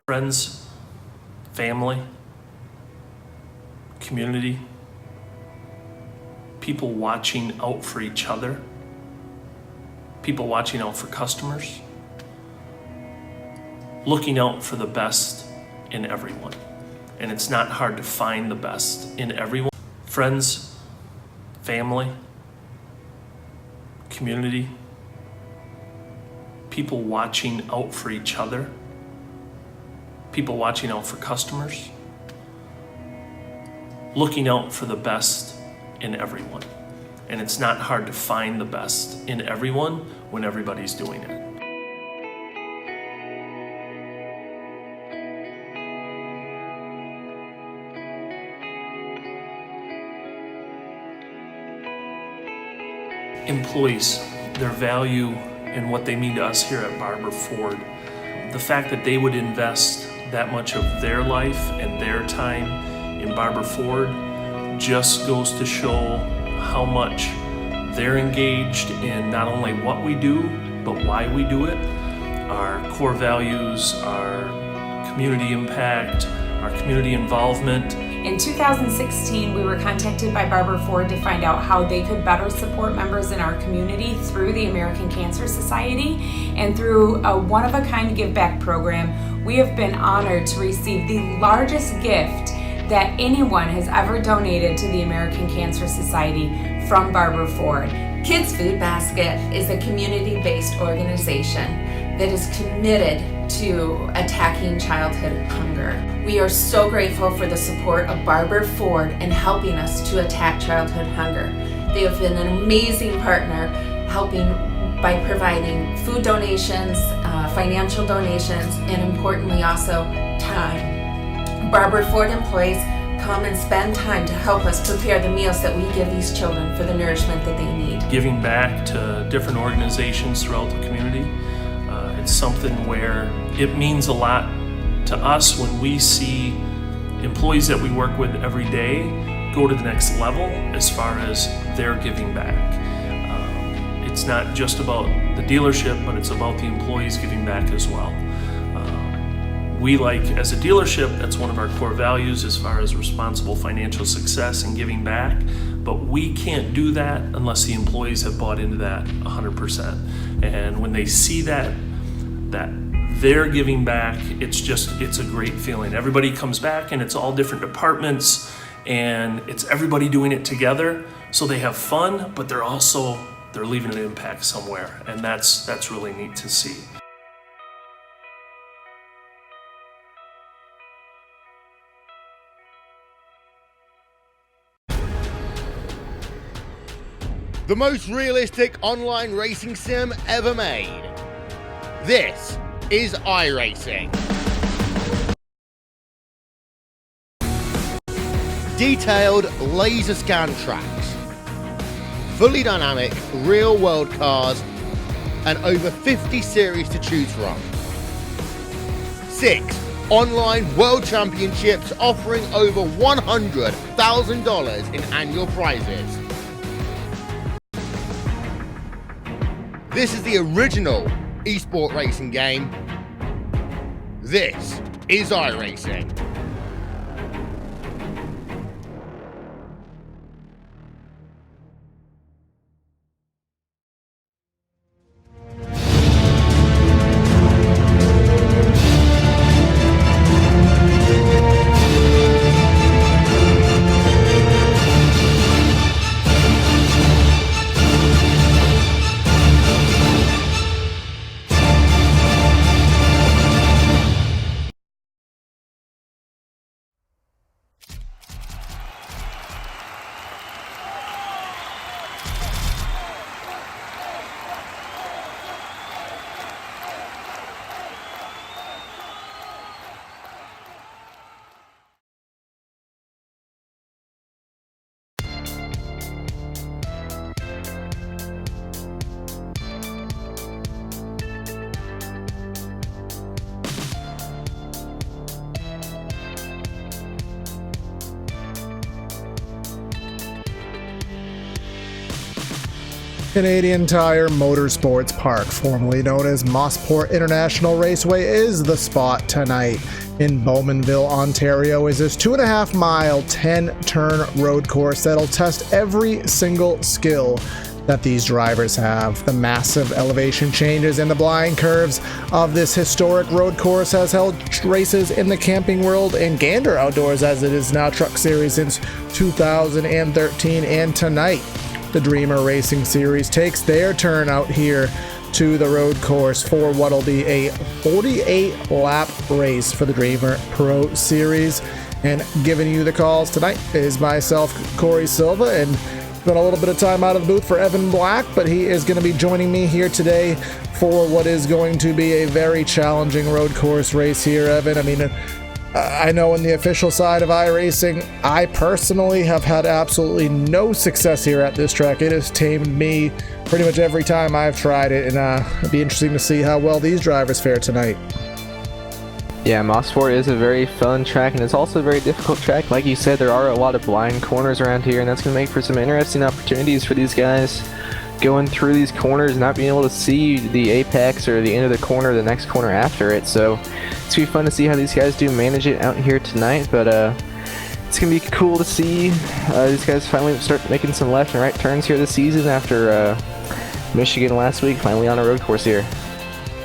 friends, family, community, people watching out for each other, people watching out for customers, looking out for the best in everyone. And it's not hard to find the best in everyone. Friends, family, community, people watching out for each other, people watching out for customers, looking out for the best in everyone. And it's not hard to find the best in everyone when everybody's doing it. Employees, their value and what they mean to us here at Barber Ford, the fact that they would invest that much of their life and their time in Barber Ford just goes to show how much they're engaged in not only what we do, but why we do it. Our core values, our community impact, our community involvement. In 2016, we were contacted by Barber Ford to find out how they could better support members in our community through the American Cancer Society and through a one-of-a-kind give back program. We have been honored to receive the largest gift that anyone has ever donated to the American Cancer Society from Barber Ford. Kids Food Basket is a community-based organization that is committed to attacking childhood hunger. We are so grateful for the support of Barber Ford in helping us to attack childhood hunger. They have been an amazing partner, helping by providing food donations, financial donations, and importantly also time. Barber Ford employees come and spend time to help us prepare the meals that we give these children for the nourishment that they need. Giving back to different organizations throughout the community, it's something where it means a lot to us when we see employees that we work with every day go to the next level as far as their giving back. It's not just about the dealership, but it's about the employees giving back as well. We like, as a dealership, that's one of our core values as far as responsible financial success and giving back, but we can't do that unless the employees have bought into that 100%. And when they see that they're giving back, it's a great feeling. Everybody comes back and it's all different departments and it's everybody doing it together, so they have fun, but they're leaving an impact somewhere, and that's really neat to see. The most realistic online racing sim ever made. This is iRacing. Detailed laser scan tracks, fully dynamic real world cars, and over 50 series to choose from. 6 online world championships offering over $100,000 in annual prizes. This is the original eSport racing game. This is iRacing. Canadian Tire Motorsports Park, formerly known as Mosport International Raceway, is the spot tonight in Bowmanville, Ontario. Is this 2.5 mile, 10-turn road course that'll test every single skill that these drivers have. The massive elevation changes and the blind curves of this historic road course has held races in the camping world and Gander Outdoors, as it is now, Truck Series since 2013. And tonight, the Dreamer Racing Series takes their turn out here to the road course for what'll be a 48-lap race for the Dreamer Pro Series. And giving you the calls tonight is myself, Corey Silva, and spent a little bit of time out of the booth for Evan Black, but he is going to be joining me here today for what is going to be a very challenging road course race here, Evan. I mean, I know in the official side of iRacing, I personally have had absolutely no success here at this track. It has tamed me pretty much every time I've tried it, and it'd be interesting to see how well these drivers fare tonight. Yeah, Mosport is a very fun track, and it's also a very difficult track. Like you said, there are a lot of blind corners around here, and that's going to make for some interesting opportunities for these guys going through these corners, not being able to see the apex or the end of the corner, the next corner after it. So it's going to be fun to see how these guys do manage it out here tonight, but it's going to be cool to see these guys finally start making some left and right turns here this season after Michigan last week, finally on a road course here.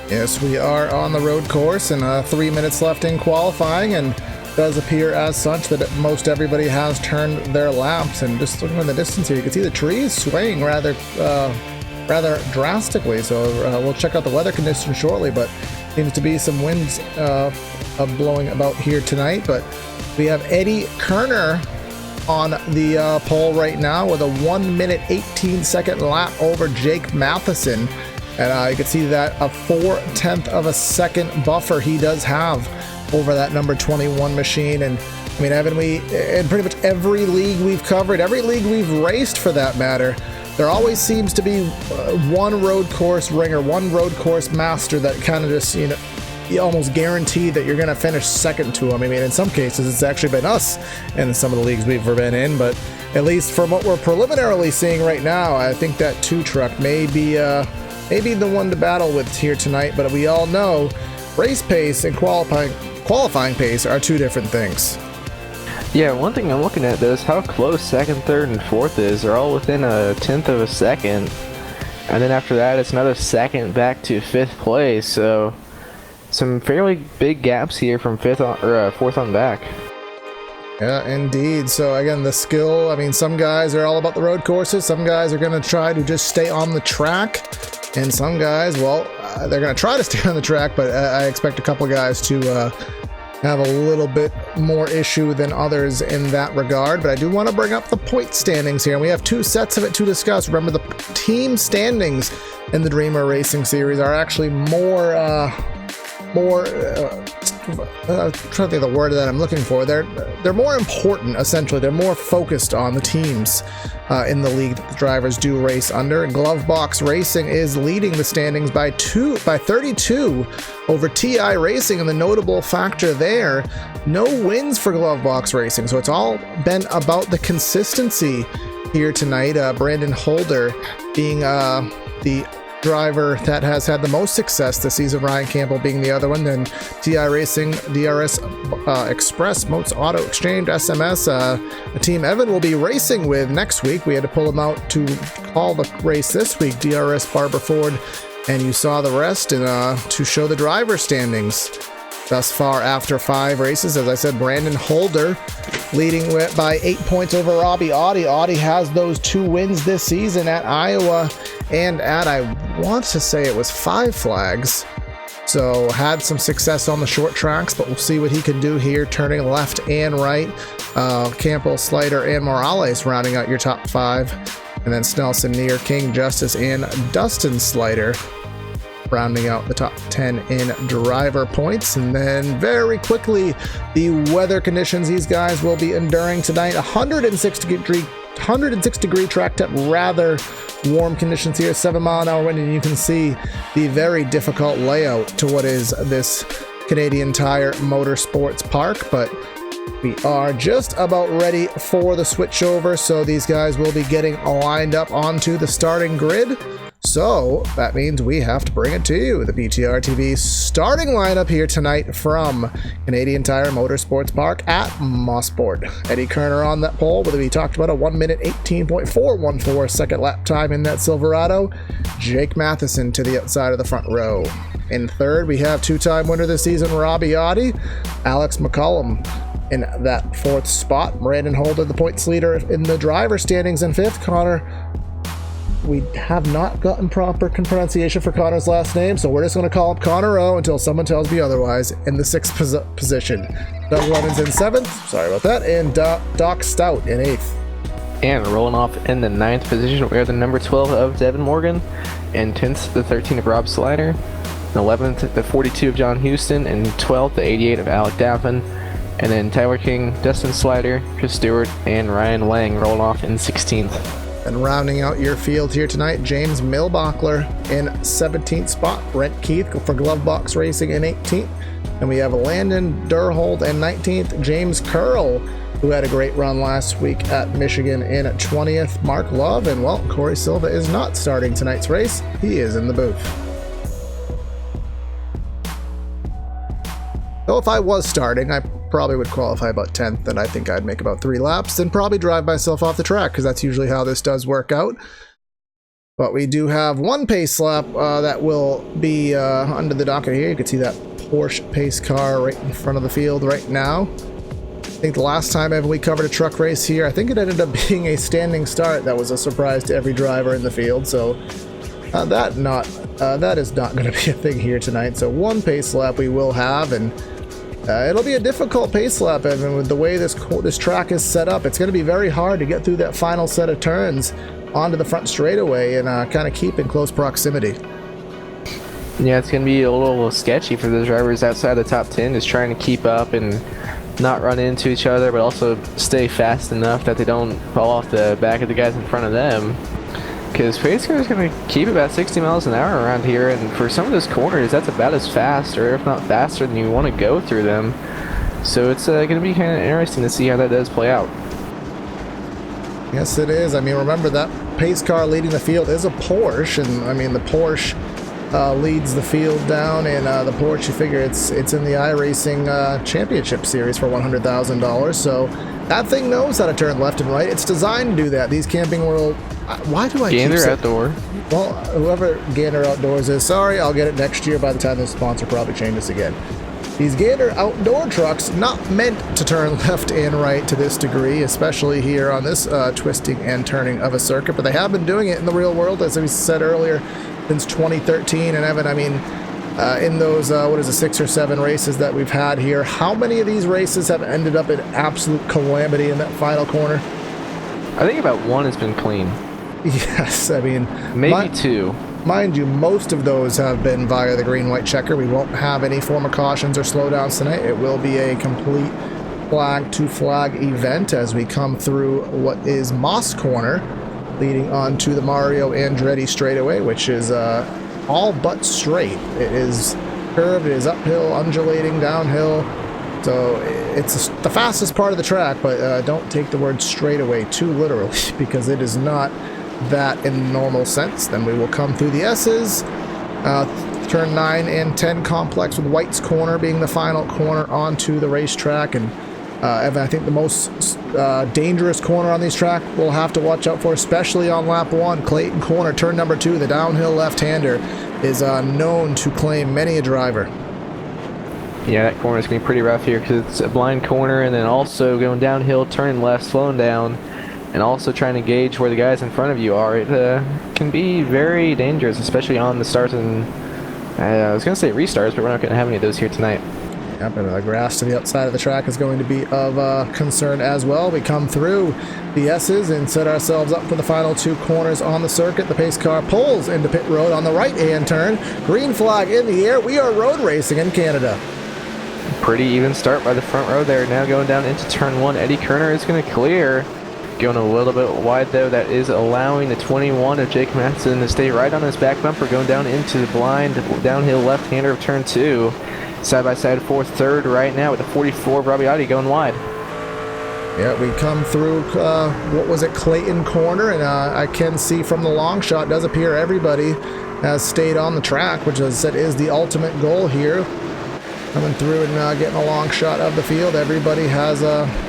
Yes, we are on the road course, and 3 minutes left in qualifying, and it does appear as such that most everybody has turned their laps. And just looking in the distance here, you can see the trees swaying rather drastically. So we'll check out the weather conditions shortly, but seems to be some winds blowing about here tonight. But we have Eddie Kerner on the pole right now with a 1 minute 18-second lap over Jake Matheson. And you can see that a 0.4 of a second buffer he does have over that number 21 machine. And I mean, Evan, in pretty much every league we've covered, every league we've raced for that matter, there always seems to be one road course ringer, one road course master that kind of just, you almost guarantee that you're going to finish second to him. I mean, in some cases, it's actually been us in some of the leagues we've been in, but at least from what we're preliminarily seeing right now, I think that 2 truck may be the one to battle with here tonight. But we all know race pace and qualifying pace are 2 different things. Yeah, one thing I'm looking at though is how close second, third, and fourth is. They're all within a 1/10 of a second, and then after that it's another second back to 5th place. So some fairly big gaps here from 4th on back. Yeah, indeed. So again, the skill, I mean, some guys are all about the road courses, some guys are going to try to just stay on the track, and some guys, well, they're going to try to stay on the track, but I expect a couple guys to have a little bit more issue than others in that regard. But I do want to bring up the point standings here, and we have 2 sets of it to discuss. Remember, the team standings in the Dreamer Racing Series are actually more I'm trying to think of the word that I'm looking for. They're more important, essentially. They're more focused on the teams in the league that the drivers do race under. Glovebox Racing is leading the standings by 32 over TI Racing, and the notable factor there, no wins for Glovebox Racing. So it's all been about the consistency here tonight. Brandon Holder being the driver that has had the most success this season, Ryan Campbell being the other one, then TI Racing, DRS Express, Moats Auto Exchange, SMS, a team Evan will be racing with next week. We had to pull him out to call the race this week, DRS Barber Ford, and you saw the rest. And to show the driver standings thus far after 5 races, as I said, Brandon Holder leading by 8 points over Robbie Audie. Audie has those 2 wins this season at Iowa and at, I want to say it was 5 Flags. So had some success on the short tracks, but we'll see what he can do here, turning left and right. Campbell, Slater, and Morales rounding out your top 5. And then Snelson, Neer, King, Justice, and Dustin Slater rounding out the top 10 in driver points. And then very quickly, the weather conditions these guys will be enduring tonight. 106 degree track temp, rather warm conditions here, 7-mile-an-hour wind, and you can see the very difficult layout to what is this Canadian Tire Motorsports Park. But We are just about ready for the switchover, so these guys will be getting lined up onto the starting grid. So that means we have to bring it to you. The PTR TV starting lineup here tonight from Canadian Tire Motorsports Park at Mosport. Eddie Kerner on that pole, whether we talked about a 1 minute 18.414 second lap time in that Silverado. Jake Matheson to the outside of the front row. In third, we have two-time winner this season, Robbie Oddie. Alex McCollum in that fourth spot. Brandon Holden, the points leader in the driver standings in fifth. Connor, we have not gotten proper pronunciation for Connor's last name, so we're just going to call him Connor O until someone tells me otherwise, in the sixth position. Doug Lennon's in seventh, sorry about that, and Doc Stout in eighth. And rolling off in the ninth position, we are the number 12 of Devin Morgan, and 10th, the 13 of Rob Slider, 11th, the 42 of John Houston, and 12th, the 88 of Alec Daffin. And then Tyler King, Dustin Slider, Chris Stewart, and Ryan Lang roll off in 16th. And rounding out your field here tonight, James Milbachler in 17th spot, Brent Keith for Glovebox Racing in 18th, and we have Landon Durhold in 19th, James Curl, who had a great run last week at Michigan, in at 20th, Mark Love, and well, Corey Silva is not starting tonight's race. He is in the booth. So if I was starting, I probably would qualify about 10th, and I think I'd make about 3 laps and probably drive myself off the track, because that's usually how this does work out. But we do have one pace lap that will be under the docket here. You can see that Porsche pace car right in front of the field right now. I think the last time ever we covered a truck race here, I think it ended up being a standing start that was a surprise to every driver in the field. So that is not going to be a thing here tonight. So one pace lap we will have, and it'll be a difficult pace lap. I mean, with the way this track is set up, it's going to be very hard to get through that final set of turns onto the front straightaway and kind of keep in close proximity. Yeah, it's going to be a little sketchy for the drivers outside the top 10, just trying to keep up and not run into each other, but also stay fast enough that they don't fall off the back of the guys in front of them. Because pace car is going to keep about 60 miles an hour around here, and for some of those corners, that's about as fast, or if not faster, than you want to go through them. So it's going to be kind of interesting to see how that does play out. Yes, it is. I mean, remember that pace car leading the field is a Porsche, and I mean, the Porsche leads the field down, and the Porsche, you figure it's in the iRacing Championship Series for $100,000, so that thing knows how to turn left and right. It's designed to do that. These Camping World... Why do I Gander keep saying... Outdoor. Well, whoever Gander Outdoors is, sorry, I'll get it next year by the time the sponsor probably changes again. These Gander Outdoor trucks, not meant to turn left and right to this degree, especially here on this twisting and turning of a circuit, but they have been doing it in the real world, as we said earlier, since 2013. And Evan, I mean, in those, 6 or 7 races that we've had here, how many of these races have ended up in absolute calamity in that final corner? I think about 1 has been clean. Yes, I mean... Maybe 2. Mind you, most of those have been via the green-white checker. We won't have any form of cautions or slowdowns tonight. It will be a complete flag-to-flag event as we come through what is Moss Corner, leading on to the Mario Andretti straightaway, which is all but straight. It is curved, it is uphill, undulating, downhill. So it's the fastest part of the track, but don't take the word straightaway too literally, because it is not that in the normal sense. Then we will come through the S's, turn 9 and 10 complex, with White's Corner being the final corner onto the racetrack. And Evan, I think the most dangerous corner on these tracks we'll have to watch out for, especially on lap 1, Clayton Corner, turn number 2, the downhill left-hander is known to claim many a driver. Yeah, that corner is going to be pretty rough here because it's a blind corner, and then also going downhill, turning left, slowing down, and also trying to gauge where the guys in front of you are. It can be very dangerous, especially on the starts and I was going to say restarts, but we're not going to have any of those here tonight. Yep, and the grass to the outside of the track is going to be of concern as well. We come through the S's and set ourselves up for the final 2 corners on the circuit. The pace car pulls into pit road on the right-hand turn. Green flag in the air. We are road racing in Canada. Pretty even start by the front row there. Now going down into turn 1. Eddie Kerner is going to clear. Going a little bit wide though. That is allowing the 21 of Jake Matheson to stay right on his back bumper. Going down into the blind downhill left-hander of turn 2. Side by side, 4th, 3rd right now with the 44 of Robbie Oddie going wide. Yeah, we come through, what was it, Clayton Corner, and I can see from the long shot, does appear everybody has stayed on the track, which as I said is the ultimate goal here. Coming through and getting a long shot of the field, everybody has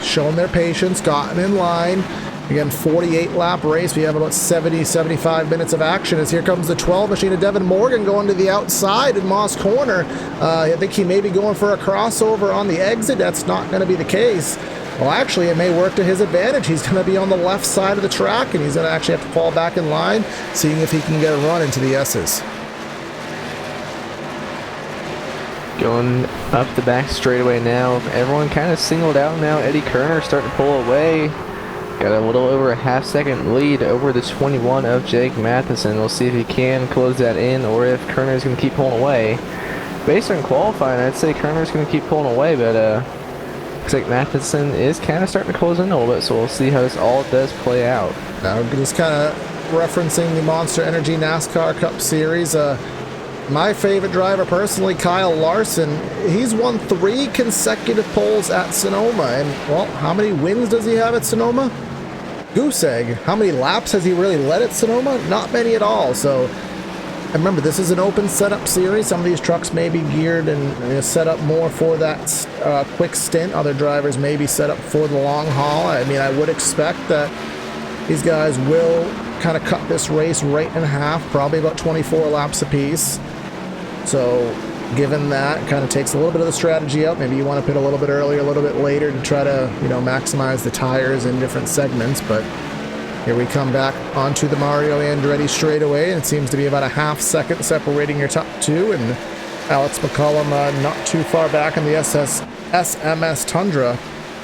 shown their patience, gotten in line. Again, 48 lap race. We have about 75 minutes of action as here comes the 12 machine of Devin Morgan going to the outside in Moss Corner. I think he may be going for a crossover on the exit. That's not going to be the case. Well, actually, it may work to his advantage. He's going to be on the left side of the track, and he's going to actually have to fall back in line, seeing if he can get a run into the S's. Going up the back straightaway now. Everyone kind of singled out now. Eddie Kerner starting to pull away. Got a little over a half-second lead over the 21 of Jake Matheson. We'll see if he can close that in or if Kerner's going to keep pulling away. Based on qualifying, I'd say Kerner's going to keep pulling away, but looks like Matheson is kind of starting to close in a little bit, so we'll see how this all does play out. Now, just kind of referencing the Monster Energy NASCAR Cup Series, my favorite driver personally, Kyle Larson, he's won 3 consecutive poles at Sonoma, and, well, how many wins does he have at Sonoma? Goose egg. How many laps has he really led at Sonoma? Not many at all, so... And remember, this is an open setup series. Some of these trucks may be geared and set up more for that quick stint. Other drivers may be set up for the long haul. I mean, I would expect that these guys will kind of cut this race right in half, probably about 24 laps apiece. So, given that, it kind of takes a little bit of the strategy out. Maybe you want to pit a little bit earlier, a little bit later to try to, maximize the tires in different segments, but... Here we come back onto the Mario Andretti straightaway, and it seems to be about a half-second separating your top 2, and Alex McCollum not too far back in the SMS Tundra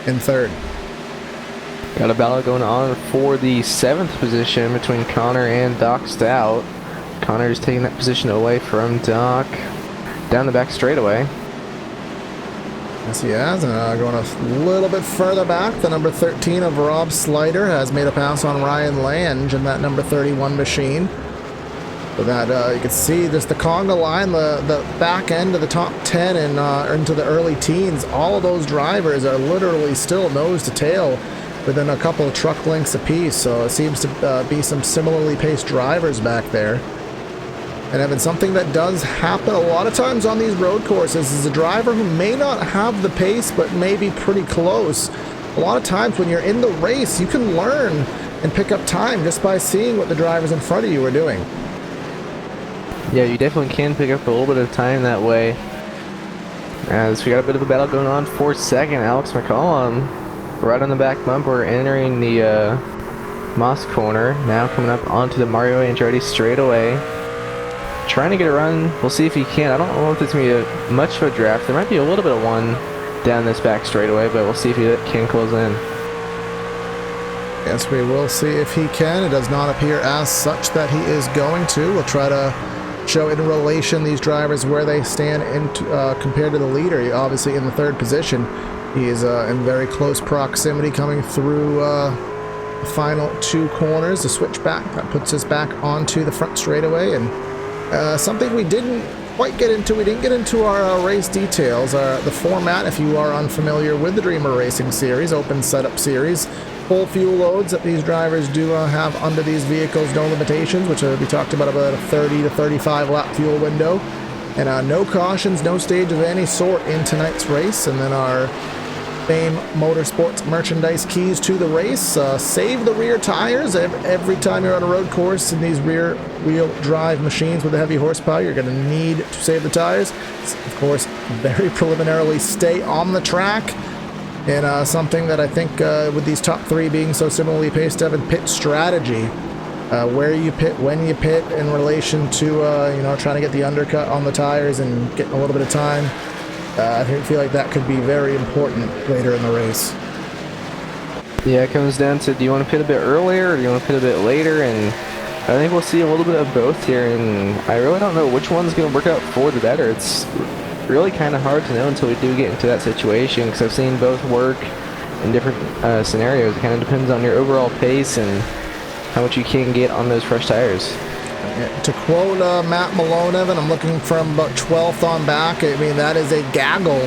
in 3rd. Got a battle going on for the 7th position between Connor and Doc Stout. Connor's taking that position away from Doc down the back straightaway. Yes, he has. Going a little bit further back, the number 13 of Rob Slider has made a pass on Ryan Lange in that number 31 machine. So that you can see just the conga line, the back end of the top 10 and into the early teens. All of those drivers are literally still nose to tail within a couple of truck lengths apiece. So it seems to be some similarly paced drivers back there. And Evan, something that does happen a lot of times on these road courses is a driver who may not have the pace but may be pretty close. A lot of times when you're in the race, you can learn and pick up time just by seeing what the drivers in front of you are doing. Yeah, you definitely can pick up a little bit of time that way. As we got a bit of a battle going on for 2nd, Alex McCollum right on the back bumper entering the Moss corner. Now coming up onto the Mario Andretti straightaway. Trying to get a run. We'll see if he can. I don't know if it's going to be much of a draft. There might be a little bit of one down this back straightaway, but we'll see if he can close in. Yes, we will see if he can. It does not appear as such that he is going to. We'll try to show in relation these drivers where they stand compared to the leader. Obviously in the 3rd position. He is in very close proximity coming through the final 2 corners. The switchback that puts us back onto the front straightaway, and something we didn't quite get into. We didn't get into our race details. The format, if you are unfamiliar with the Dreamer Racing Series, open setup series, full fuel loads that these drivers do have under these vehicles, no limitations, which we talked about a 30 to 35 lap fuel window, and no cautions, no stage of any sort in tonight's race. And then our Fame Motorsports merchandise keys to the race. Save the rear tires. Every time you're on a road course in these rear wheel drive machines with the heavy horsepower, you're going to need to save the tires. Of course, very preliminarily stay on the track. And something that I think with these top 3 being so similarly paced, Evan, pit strategy. Where you pit, when you pit in relation to trying to get the undercut on the tires and getting a little bit of time. I feel like that could be very important later in the race. Yeah, it comes down to, do you want to pit a bit earlier or do you want to pit a bit later? And I think we'll see a little bit of both here, and I really don't know which one's going to work out for the better. It's really kind of hard to know until we do get into that situation, because I've seen both work in different scenarios. It kind of depends on your overall pace and how much you can get on those fresh tires. To quote Matt Malone, Evan, I'm looking from about 12th on back. I mean, that is a gaggle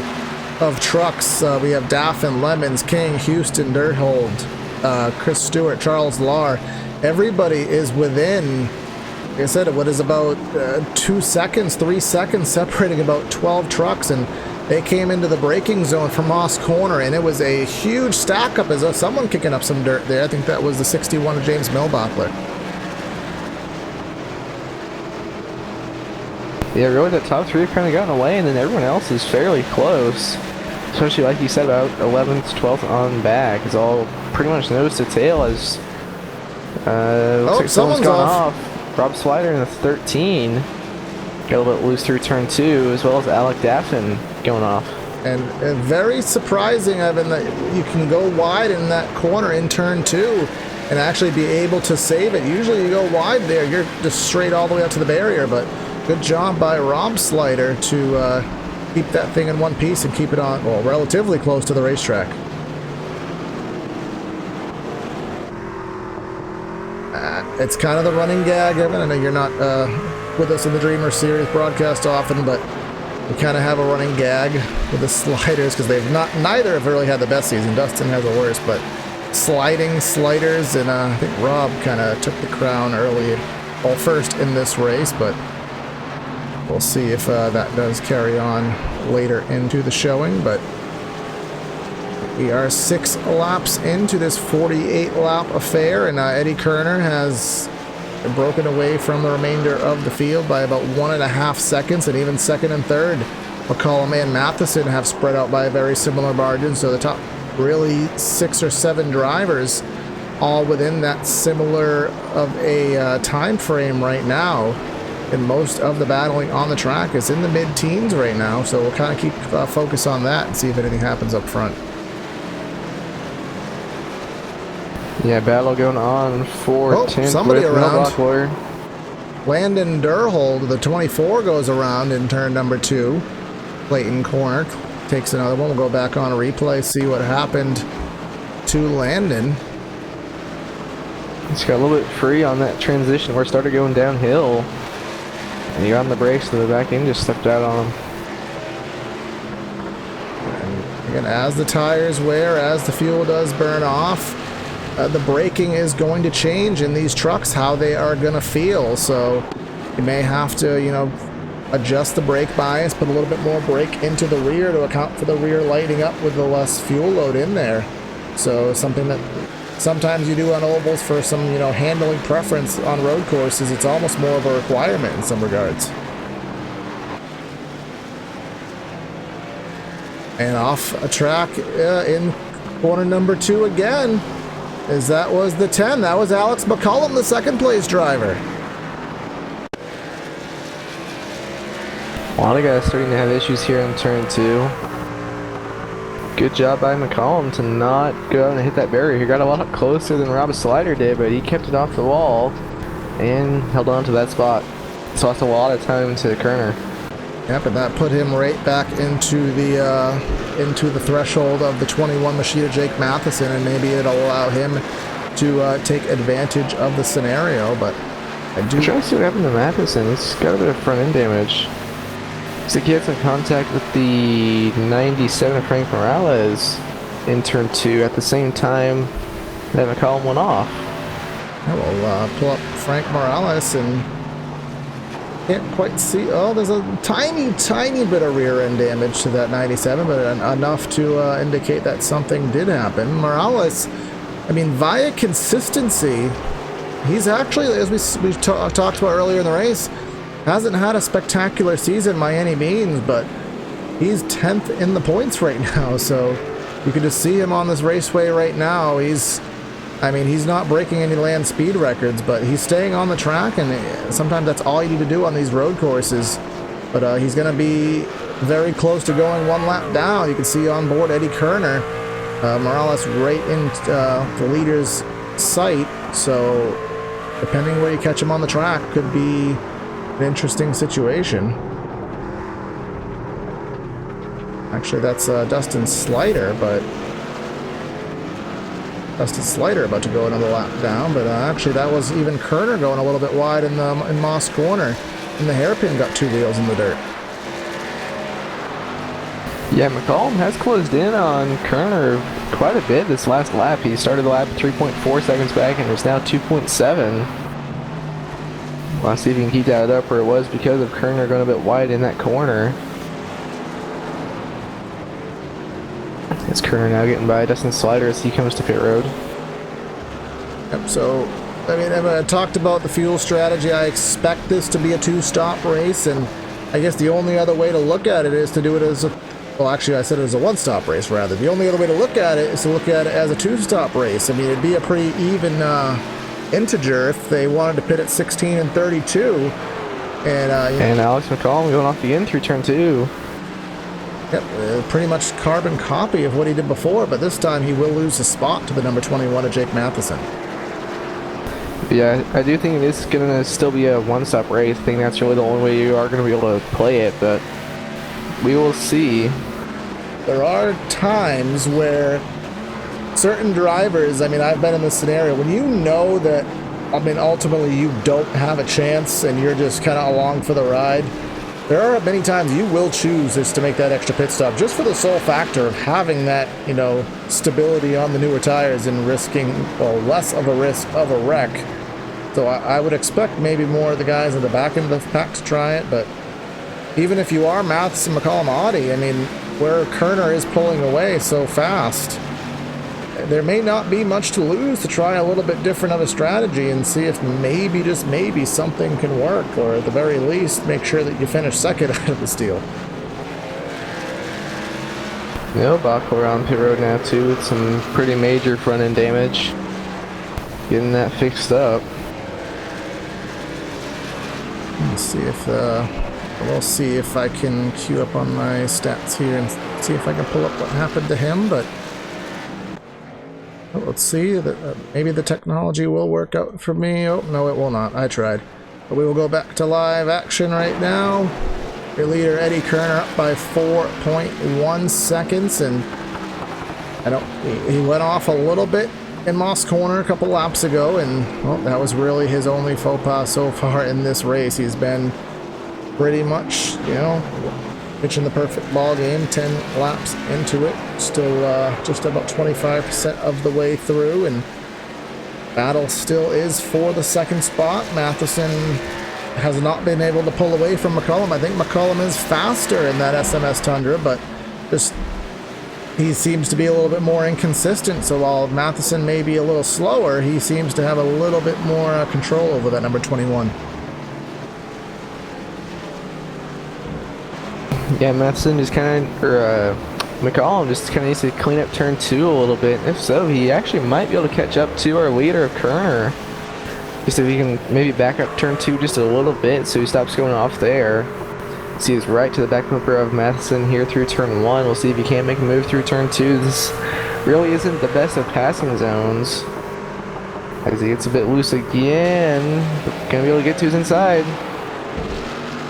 of trucks. We have Daffin, Lemons, King, Houston, Dirthold, Chris Stewart, Charles Lahr. Everybody is within, like I said, what is about 2 seconds, 3 seconds separating about 12 trucks, and they came into the braking zone for Moss Corner, and it was a huge stack up as someone kicking up some dirt there. I think that was the 61 of James Millbachler. Yeah, really the top three have kind of gotten away, and then everyone else is fairly close. Especially like you said, about 11th, 12th on back is all pretty much nose to tail as looks like someone's gone off. Rob Slider in the 13 got a little bit loose through turn 2, as well as Alec Daffin going off. And very surprising, Evan, that you can go wide in that corner in turn 2 and actually be able to save it. Usually you go wide there, you're just straight all the way up to the barrier, but good job by Rob Slider to keep that thing in one piece and keep it on, well, relatively close to the racetrack. It's kind of the running gag, Evan. I know you're not with us in the Dreamer Series broadcast often, but we kind of have a running gag with the sliders because neither have really had the best season. Dustin has the worst, but sliding sliders, and I think Rob kind of took the crown early, well, first in this race, but we'll see if that does carry on later into the showing. But we are 6 laps into this 48-lap affair, and Eddie Kerner has broken away from the remainder of the field by about 1.5 seconds, and even second and third, McCollum and Matheson have spread out by a very similar margin. So the top really 6 or 7 drivers all within that similar of a time frame right now. And most of the battling on the track is in the mid-teens right now, so we'll kind of keep focus on that and see if anything happens up front. Yeah, battle going on for 10th somebody with around. Millbachler. Landon Durhold, the 24, goes around in turn number 2. Clayton Corner takes another one. We'll go back on a replay, see what happened to Landon. Just got a little bit free on that transition where it started going downhill. And he got on the brakes, and the back end just stepped out on him. And again, as the tires wear, as the fuel does burn off, the braking is going to change in these trucks, how they are going to feel. So you may have to, adjust the brake bias, put a little bit more brake into the rear to account for the rear lighting up with the less fuel load in there. So something that sometimes you do on ovals for some, handling preference on road courses, it's almost more of a requirement in some regards. And off a track in corner number 2 again, as that was the 10. That was Alex McCollum, the second place driver. A lot of guys starting to have issues here in turn 2. Good job by McCollum to not go out and hit that barrier. He got a lot closer than Rob Slider did, but he kept it off the wall and held on to that spot. So lost a lot of time to Kerner. Yep, and that put him right back into the threshold of the 21 Machida Jake Matheson, and maybe it'll allow him to take advantage of the scenario. But I do. I'm trying to see what happened to Matheson. He's got a bit of front end damage. So he had some contact with the 97 of Frank Morales in turn 2 at the same time that McCollum went off. I will pull up Frank Morales and can't quite see. Oh, there's a tiny bit of rear end damage to that 97, but enough to indicate that something did happen. Morales, via consistency, he's actually, as we talked about earlier in the race, hasn't had a spectacular season by any means, but he's 10th in the points right now. So you can just see him on this raceway right now. He's not breaking any land speed records, but he's staying on the track, and sometimes that's all you need to do on these road courses. But he's going to be very close to going 1 lap down. You can see on board Eddie Kerner, Morales right in the leader's sight. So depending where you catch him on the track, could be an interesting situation. Actually, that's Dustin Slider, but Dustin Slider about to go another lap down, but actually that was even Kerner going a little bit wide in Moss Corner, and the hairpin got 2 wheels in the dirt. Yeah, McCollum has closed in on Kerner quite a bit this last lap. He started the lap 3.4 seconds back and is now 2.7. Well, see if he can keep that up where it was because of Kerner going a bit wide in that corner. It's Kerner now getting by Dustin Slider as he comes to pit road. Yep, so, I mean, I talked about the fuel strategy. I expect this to be a two-stop race, and I guess the only other way to look at it is to do it as a... Well, actually, I said it was a one-stop race, rather. The only other way to look at it is to look at it as a two-stop race. I mean, it'd be a pretty even integer if they wanted to pit at 16 and 32. And Alex McCollum going off the in through turn 2. Yep, pretty much carbon copy of what he did before, but this time he will lose a spot to the number 21 of Jake Matheson. Yeah, I do think it is going to still be a one-stop race. I think that's really the only way you are going to be able to play it, but we will see. There are times where certain drivers, I mean, I've been in this scenario, when you know that, I mean, ultimately you don't have a chance and you're just kind of along for the ride, there are many times you will choose just to make that extra pit stop just for the sole factor of having that, you know, stability on the newer tires and risking, well, less of a risk of a wreck. So I would expect maybe more of the guys at the back end of the pack to try it, but even if you are Matheson, McCollum, Audi, I mean, where Kerner is pulling away so fast, there may not be much to lose to try a little bit different of a strategy and see if maybe, just maybe, something can work, or at the very least, make sure that you finish second out of this deal. No, Bachler on pit road now too with some pretty major front end damage. Getting that fixed up. Let's see if we'll see if I can queue up on my stats here and see if I can pull up what happened to him, but let's see that maybe the technology will work out for me. Oh, no, it will not. I tried. But we will go back to live action right now. Your leader, Eddie Kerner, up by 4.1 seconds, and he went off a little bit in Moss Corner a couple laps ago, and well, that was really his only faux pas so far in this race. He's been pretty much, you know, pitching the perfect ball game, 10 laps into it, still just about 25% of the way through, and battle still is for the second spot. Matheson has not been able to pull away from McCollum. I think McCollum is faster in that SMS Tundra, but just he seems to be a little bit more inconsistent, so while Matheson may be a little slower, he seems to have a little bit more control over that number 21. Yeah, Matheson just kind of, or McCollum just kind of needs to clean up turn 2 a little bit. If so, he actually might be able to catch up to our leader of Kerner. Just if he can maybe back up turn 2 just a little bit so he stops going off there. See, he's right to the back bumper of Matheson here through turn 1. We'll see if he can't make a move through turn 2. This really isn't the best of passing zones. As he gets a bit loose again. Gonna be able to get to his inside.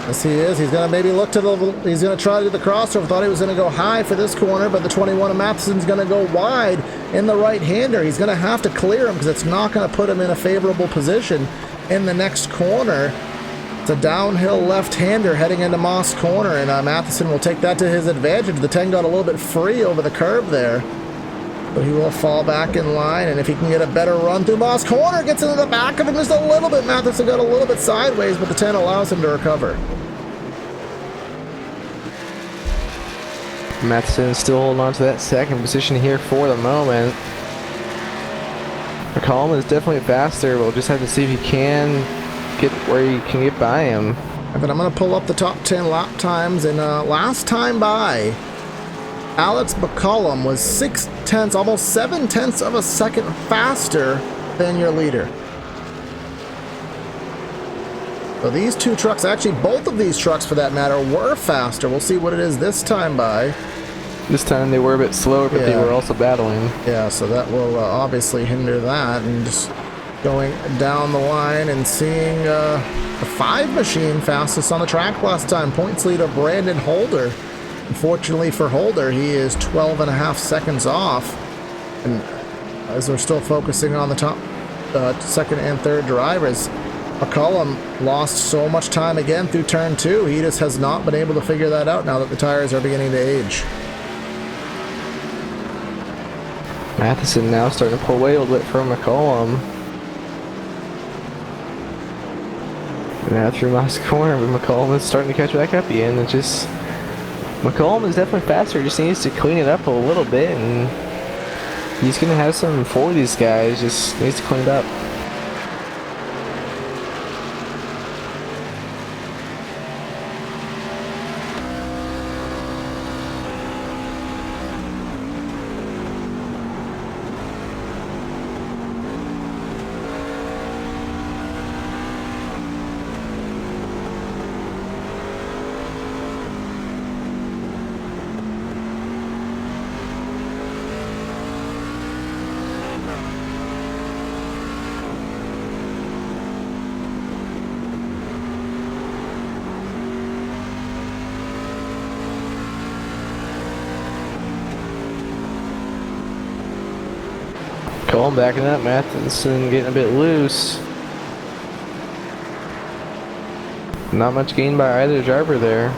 Yes, he is. He's gonna maybe look to the. He's gonna try to do the crossover. Thought he was gonna go high for this corner, but the 21 of Matheson's gonna go wide in the right-hander. He's gonna have to clear him because it's not gonna put him in a favorable position in the next corner. It's a downhill left-hander heading into Moss Corner, and Matheson will take that to his advantage. The 10 got a little bit free over the curb there, but he will fall back in line, and if he can get a better run through Moss Corner, gets into the back of him just a little bit. Matheson got a little bit sideways, but the 10 allows him to recover. Matheson still holding on to that second position here for the moment. McCollum is definitely faster. We'll just have to see if he can get where he can get by him. But I'm going to pull up the top 10 lap times, and last time by, Alex McCollum was 6/10, almost 7/10 of a second faster than your leader. So these two trucks, actually both of these trucks for that matter, were faster. We'll see what it is this time by. This time they were a bit slower, but they were also battling. Yeah, so that will obviously hinder that. And just going down the line and seeing the 5 machine fastest on the track last time. Points leader Brandon Holder. Unfortunately for Holder, he is 12.5 seconds off. And as we're still focusing on the top second and third drivers, McCollum lost so much time again through turn 2. He just has not been able to figure that out now that the tires are beginning to age. Matheson now starting to pull away a little bit from McCollum. Now through Moss corner, but McCollum is starting to catch back up again. It's just McCollum is definitely faster. Just needs to clean it up a little bit, and he's gonna have some for these guys. Just needs to clean it up. McCollum backing up, Matheson getting a bit loose. Not much gain by either driver there.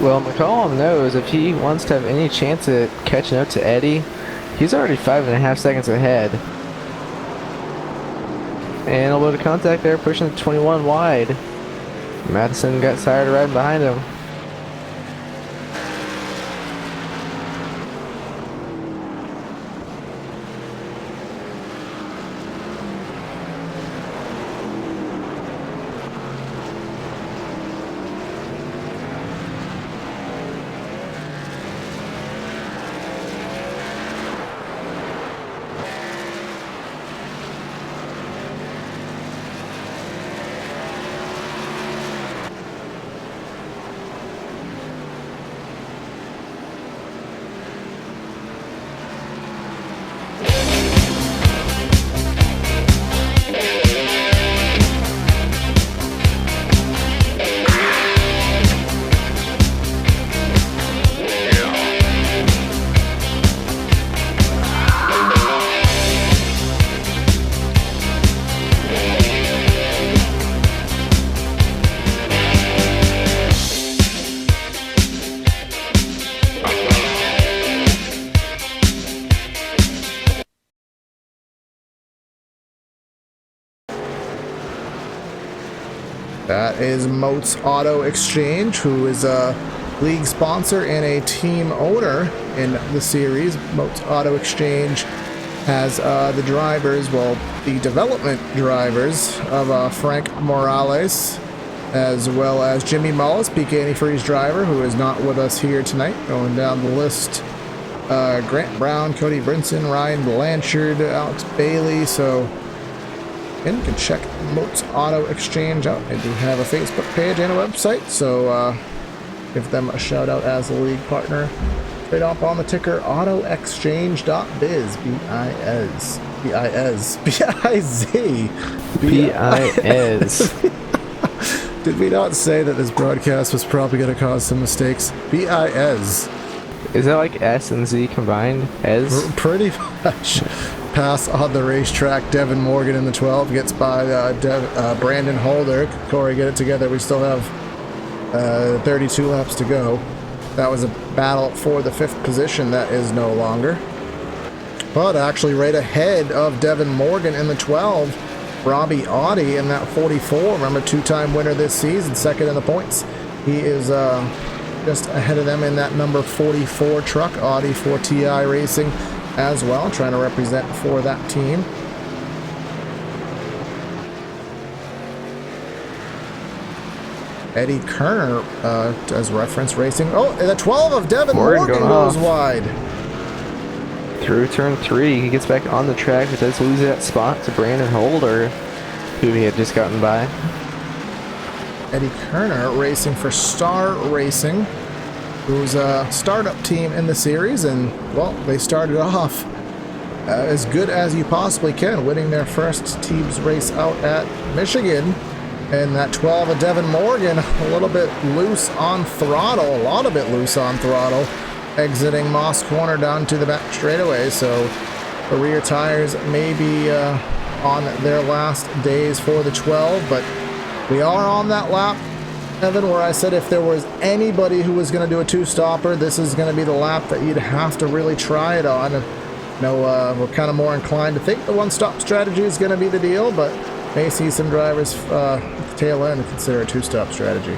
Well, McCollum knows if he wants to have any chance at catching up to Eddie, he's already 5.5 seconds ahead. And a little bit of contact there, pushing the 21 wide. Matheson got tired of riding behind him. That is Moats Auto Exchange, who is a league sponsor and a team owner in the series. Moats Auto Exchange has the drivers, well, the development drivers of Frank Morales, as well as Jimmy Mullis, PK Antifreeze driver, who is not with us here tonight. Going down the list, Grant Brown, Cody Brinson, Ryan Blanchard, Alex Bailey. So you can check Moats Auto Exchange out. They do have a Facebook page and a website, so give them a shout out as a league partner. Straight up on the ticker, autoexchange.biz, B-I-Z. B-I-Z. Did we not say that this broadcast was probably going to cause some mistakes? B-I-Z. Is that like S and Z combined? Ez? Pretty much. Pass on the racetrack. Devin Morgan in the 12 gets by Brandon Holder. Corey, get it together. We still have 32 laps to go. That was a battle for the 5th position. That is no longer. but actually right ahead of Devin Morgan in the 12. Robbie Audie in that 44. Remember, two-time winner this season, second in the points. He is just ahead of them in that number 44 truck. Audie for TI Racing as well, trying to represent for that team. Eddie Kerner, as reference racing. Oh, the 12 of Devin Morgan goes wide. Through turn 3, he gets back on the track, but does lose that spot to Brandon Holder, who he had just gotten by. Eddie Kerner racing for Star Racing, who's a startup team in the series, and, well, they started off as good as you possibly can, winning their first team's race out at Michigan. And that 12 of Devin Morgan, a little bit loose on throttle, a lot of it loose on throttle, exiting Moss Corner down to the back straightaway. So the rear tires may be on their last days for the 12, but we are on that lap, Evan, where I said if there was anybody who was going to do a two-stopper, this is going to be the lap that you'd have to really try it on. You know, we're kind of more inclined to think the one-stop strategy is going to be the deal, but may see some drivers at the tail end consider a two-stop strategy.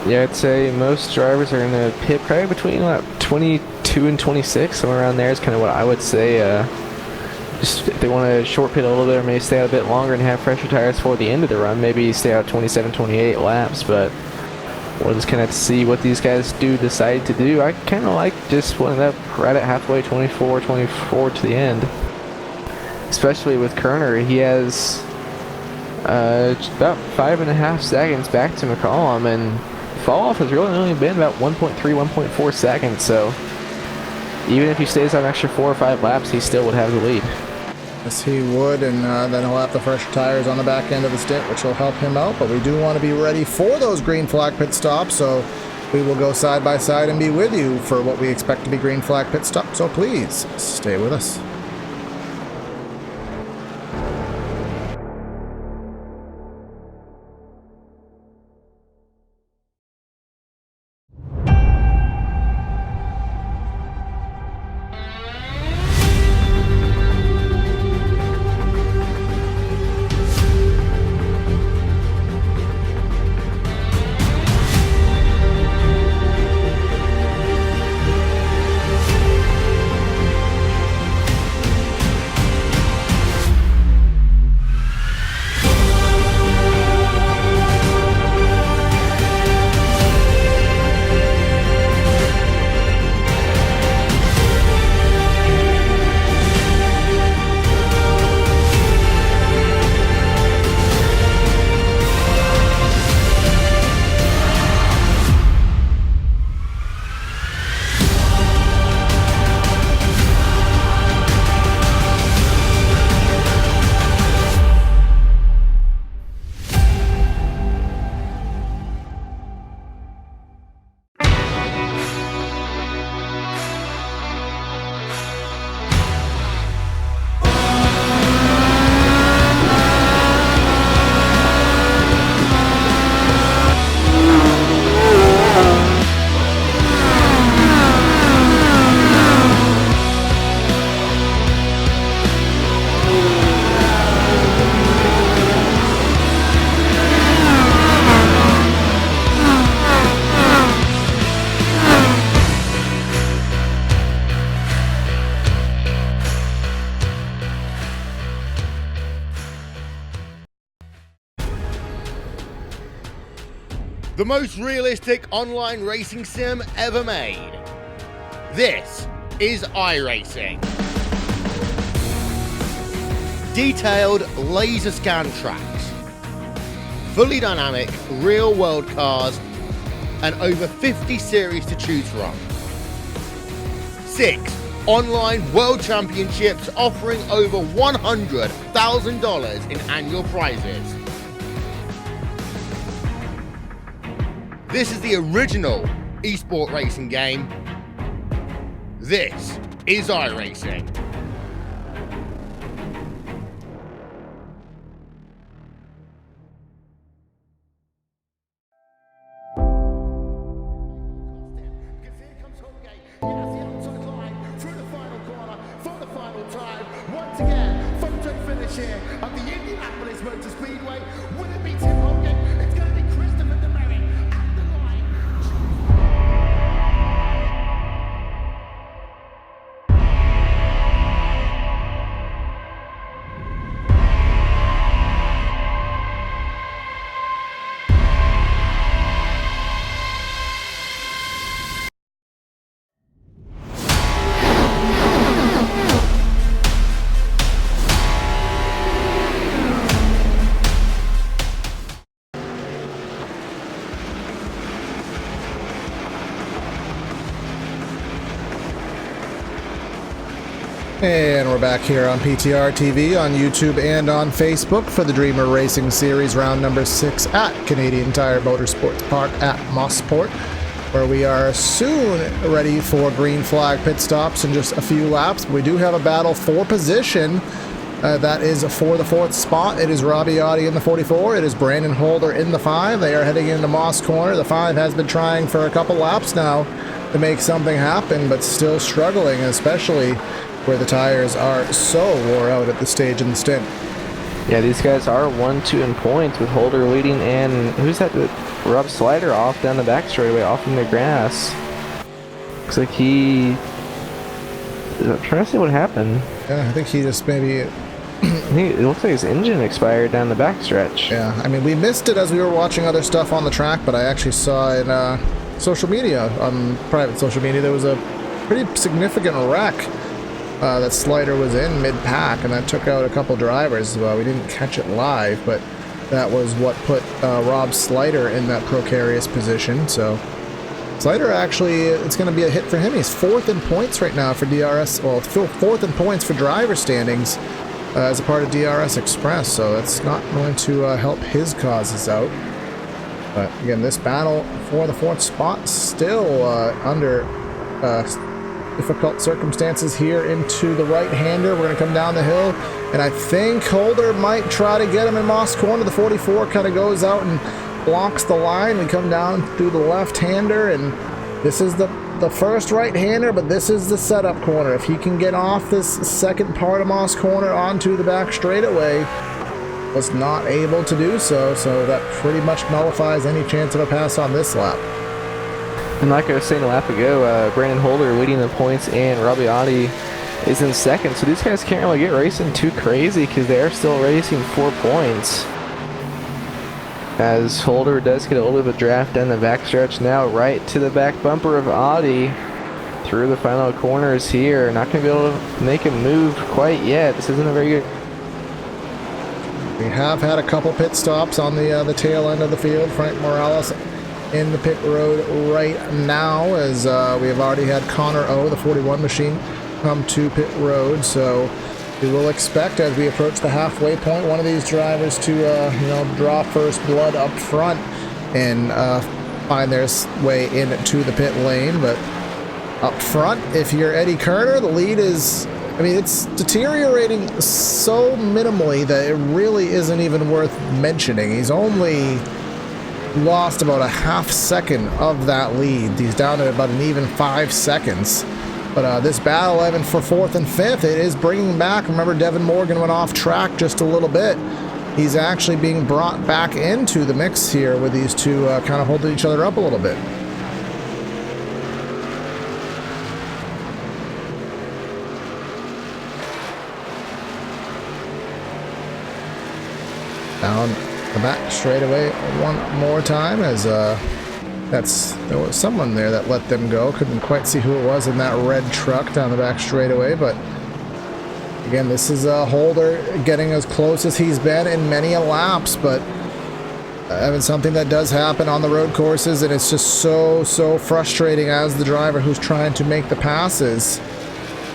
Yeah, I'd say most drivers are in the pit probably between lap 22 and 26, somewhere around there is kind of what I would say. Just if they want to short pit a little bit or maybe stay out a bit longer and have fresher tires for the end of the run, maybe stay out 27, 28 laps, but we'll just kind of see what these guys do decide to do. I kind of like just putting up right at halfway, 24 to the end. Especially with Kerner, he has about 5.5 seconds back to McCollum, and fall off has really only been about 1.3, 1.4 seconds, so even if he stays on an extra 4 or 5 laps, he still would have the lead. Yes, he would, and then he'll have the fresh tires on the back end of the stint, which will help him out, but we do want to be ready for those green flag pit stops, so we will go side by side and be with you for what we expect to be green flag pit stops, so please stay with us. The most realistic online racing sim ever made. This is iRacing. Detailed laser scan tracks, fully dynamic real world cars, and over 50 series to choose from. 6 online world championships offering over $100,000 in annual prizes. This is the original esport racing game. This is iRacing. Through the chair of the Indianapolis Motor Speedway. Will it be Tim Hogan? It's going to be Christopher DeMeritt at the line. And we're back here on PTR TV, on YouTube, and on Facebook for the Dreamer Racing Series round number 6 at Canadian Tire Motorsports Park at Mosport, where we are soon ready for green flag pit stops in just a few laps. We do have a battle for position. That is for the 4th spot. It is Robbie Audi in the 44. It is Brandon Holder in the 5. They are heading into Moss Corner. The 5 has been trying for a couple laps now to make something happen, but still struggling, especially where the tires are so wore out at this stage in the stint. Yeah, these guys are 1-2 in points with Holder leading, and who's that? Rob Slider off down the back straightaway, off in the grass. Looks like I'm trying to see what happened. Yeah, I think he just maybe... I think it looks like his engine expired down the back stretch. Yeah, I mean, we missed it as we were watching other stuff on the track, but I actually saw in social media, on private social media, there was a pretty significant wreck that Slider was in mid-pack, and that took out a couple drivers. Well, we didn't catch it live, but that was what put Rob Slider in that precarious position. So Slider actually, it's going to be a hit for him. He's 4th in points right now for DRS, well, 4th in points for driver standings as a part of DRS Express, so that's not going to help his causes out. But again, this battle for the 4th spot still under difficult circumstances here into the right-hander. We're going to come down the hill, and I think Holder might try to get him in Moss Corner. The 44 kind of goes out and blocks the line. We come down through the left-hander, and this is the first right-hander, but this is the setup corner. If he can get off this second part of Moss Corner onto the back straightaway, was not able to do so, so that pretty much nullifies any chance of a pass on this lap. And like I was saying a lap ago, Brandon Holder leading the points, and Robbie Audi is in 2nd. So these guys can't really get racing too crazy because they are still racing 4 points. As Holder does get a little bit of a draft down the back stretch now, right to the back bumper of Audi through the final corners here. Not going to be able to make a move quite yet. This isn't a very good... We have had a couple pit stops on the tail end of the field. Frank Morales in the pit road right now, as we have already had Connor O, the 41 machine, come to pit road. So we will expect, as we approach the halfway point, one of these drivers to draw first blood up front and find their way into the pit lane. But up front, if you're Eddie Kerner, the lead is, I mean, it's deteriorating so minimally that it really isn't even worth mentioning. He's only lost about a half second of that lead. He's down to about an even 5 seconds. But this battle, Evan, for 4th and 5th, it is bringing back. Remember, Devin Morgan went off track just a little bit. He's actually being brought back into the mix here with these two kind of holding each other up a little bit. Down the back straightaway one more time, as there was someone there that let them go. Couldn't quite see who it was in that red truck down the back straightaway, but again, this is Holder getting as close as he's been in many a laps. But Evan, something that does happen on the road courses, and it's just so frustrating as the driver who's trying to make the passes,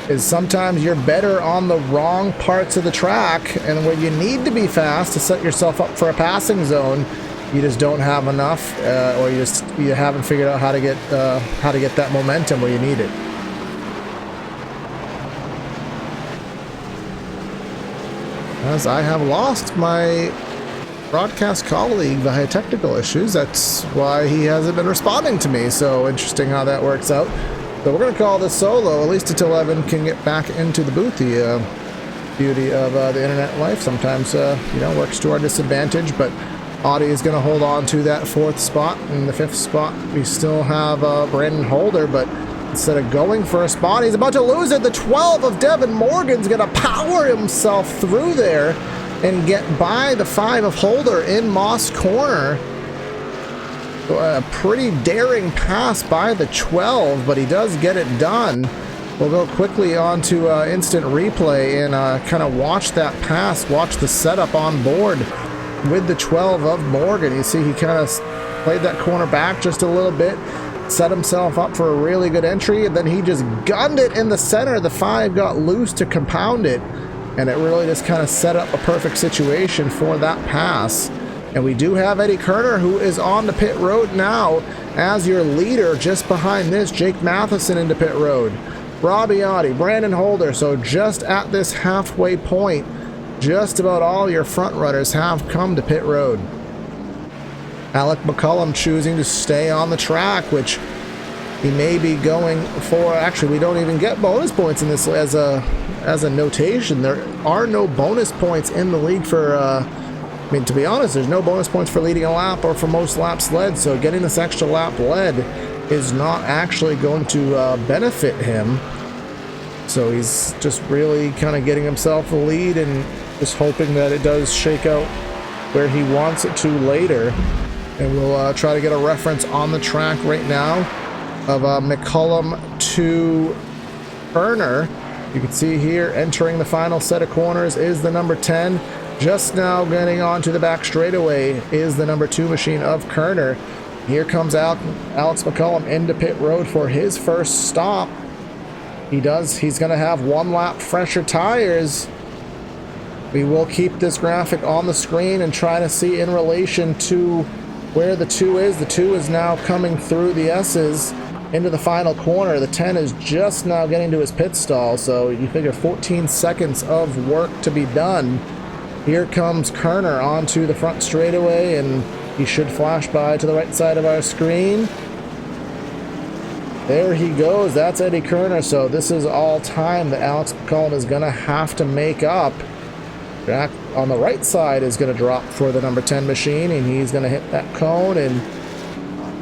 is sometimes you're better on the wrong parts of the track, and when you need to be fast to set yourself up for a passing zone, you just don't have enough, or you haven't figured out how to get that momentum where you need it. As I have lost my broadcast colleague via technical issues, that's why he hasn't been responding to me. So interesting how that works out. So we're going to call this solo, at least until Evan can get back into the booth. He Beauty of the internet life. Sometimes, works to our disadvantage, but Audi is going to hold on to that 4th spot. In the 5th spot, we still have Brandon Holder, but instead of going for a spot, he's about to lose it. The 12 of Devin Morgan's going to power himself through there and get by the 5 of Holder in Moss Corner. A pretty daring pass by the 12, but he does get it done. We'll go quickly on to instant replay and kind of watch that pass, watch the setup on board with the 12 of Morgan. You see he kind of played that corner back just a little bit, set himself up for a really good entry, and then he just gunned it in the center. The 5 got loose to compound it, and it really just kind of set up a perfect situation for that pass. And we do have Eddie Kerner, who is on the pit road now as your leader. Just behind this, Jake Matheson into pit road. Robbie Audi, Brandon Holder. So just at this halfway point, just about all your front runners have come to pit road. Alec McCullum choosing to stay on the track, which he may be going for. Actually, we don't even get bonus points in this as a notation. There are no bonus points in the league for to be honest, there's no bonus points for leading a lap or for most laps led, so getting this extra lap led is not actually going to benefit him. So he's just really kind of getting himself the lead and just hoping that it does shake out where he wants it to later. And we'll try to get a reference on the track right now of McCullum to Kerner. You can see here entering the final set of corners is the number 10. Just now getting onto the back straightaway is the number 2 machine of Kerner. Here comes out Alex McCullum into pit road for his first stop. He's going to have 1 lap fresher tires. We will keep this graphic on the screen and try to see in relation to where the 2 is. The 2 is now coming through the S's into the final corner. The 10 is just now getting to his pit stall, so you figure 14 seconds of work to be done. Here comes Kerner onto the front straightaway, and he should flash by to the right side of our screen. There he goes. That's Eddie Kerner. So this is all time that Alex McCullum is going to have to make up. Jack on the right side is going to drop for the number 10 machine, and he's going to hit that cone, and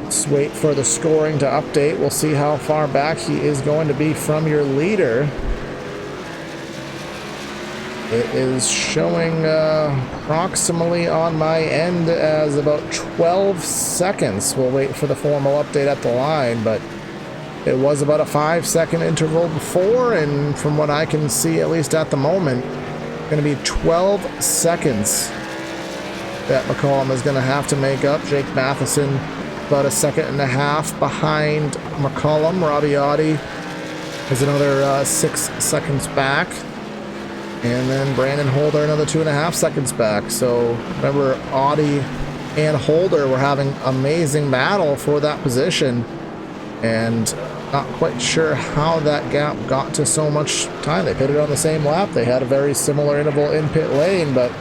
let's wait for the scoring to update. We'll see how far back he is going to be from your leader. It is showing approximately on my end as about 12 seconds. We'll wait for the formal update at the line, but it was about a 5-second interval before, and from what I can see, at least at the moment, going to be 12 seconds that McCullum is going to have to make up. Jake Matheson about 1.5 seconds behind McCullum. Robbie Audi is another 6 seconds back. And then Brandon Holder another 2.5 seconds back. So remember, Audi and Holder were having amazing battle for that position, and not quite sure how that gap got to so much time. They pitted on the same lap. They had a very similar interval in pit lane, but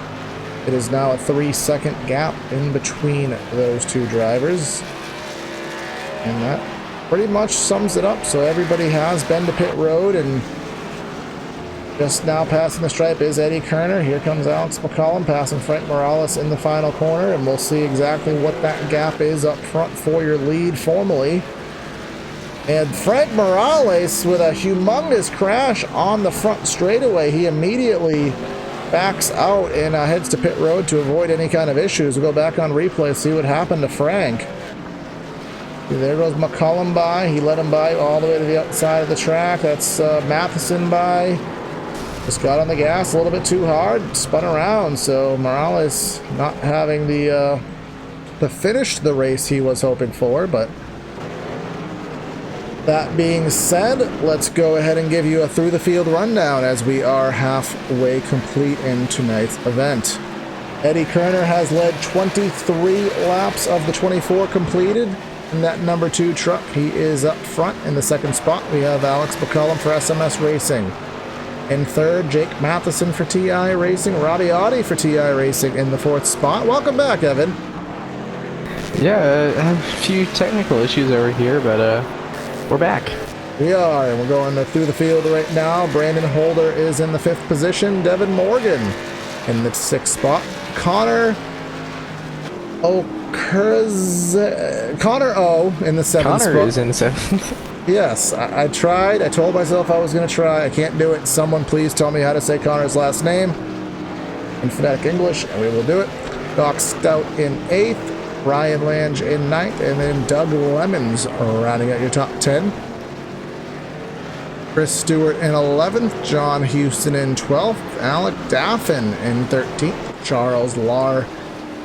it is now a 3-second gap in between those 2 drivers. And that pretty much sums it up. So everybody has been to pit road, and just now passing the stripe is Eddie Kerner. Here comes Alex McCullum passing Frank Morales in the final corner, and we'll see exactly what that gap is up front for your lead formally. And Frank Morales with a humongous crash on the front straightaway. He immediately backs out and heads to pit road to avoid any kind of issues. We'll go back on replay, see what happened to Frank. There goes McCullum by. He let him by all the way to the outside of the track. That's Matheson by. Just got on the gas a little bit too hard, spun around, so Morales not having the finish the race he was hoping for. But that being said, let's go ahead and give you a through the field rundown as we are halfway complete in tonight's event. Eddie Kerner has led 23 laps of the 24 completed in that number 2 truck. He is up front in the 2nd spot. We have Alex McCullum for SMS Racing. In 3rd, Jake Matheson for TI Racing. Robbie Audi for TI Racing in the 4th spot. Welcome back, Evan. Yeah, I have a few technical issues over here, but we're back. We are, and we're going through the field right now. Brandon Holder is in the 5th position. Devin Morgan in the 6th spot. Connor O in the 7th spot. Connor is in 7th. Yes, I tried. I told myself I was going to try. I can't do it. Someone please tell me how to say Connor's last name in phonetic English, and we will do it. Doc Stout in 8th, Ryan Lange in 9th, and then Doug Lemons rounding out your top 10. Chris Stewart in 11th, John Houston in 12th, Alec Daffin in 13th, Charles Lahr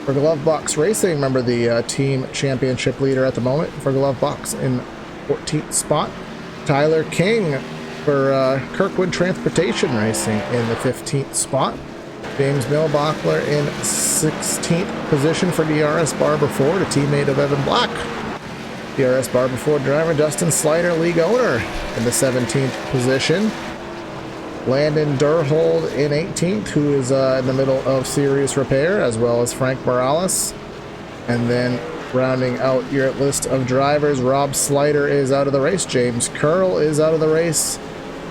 for Glovebox Racing. Remember the team championship leader at the moment for Glovebox in 14th spot. Tyler King for Kirkwood Transportation Racing in the 15th spot. James Millbachler in 16th position for DRS Barber Ford, a teammate of Evan Black. DRS Barber Ford driver Dustin Slider, league owner, in the 17th position. Landon Durhold in 18th, who is in the middle of serious repair, as well as Frank Morales. And then rounding out your list of drivers, Rob Slider is out of the race. James Curl is out of the race.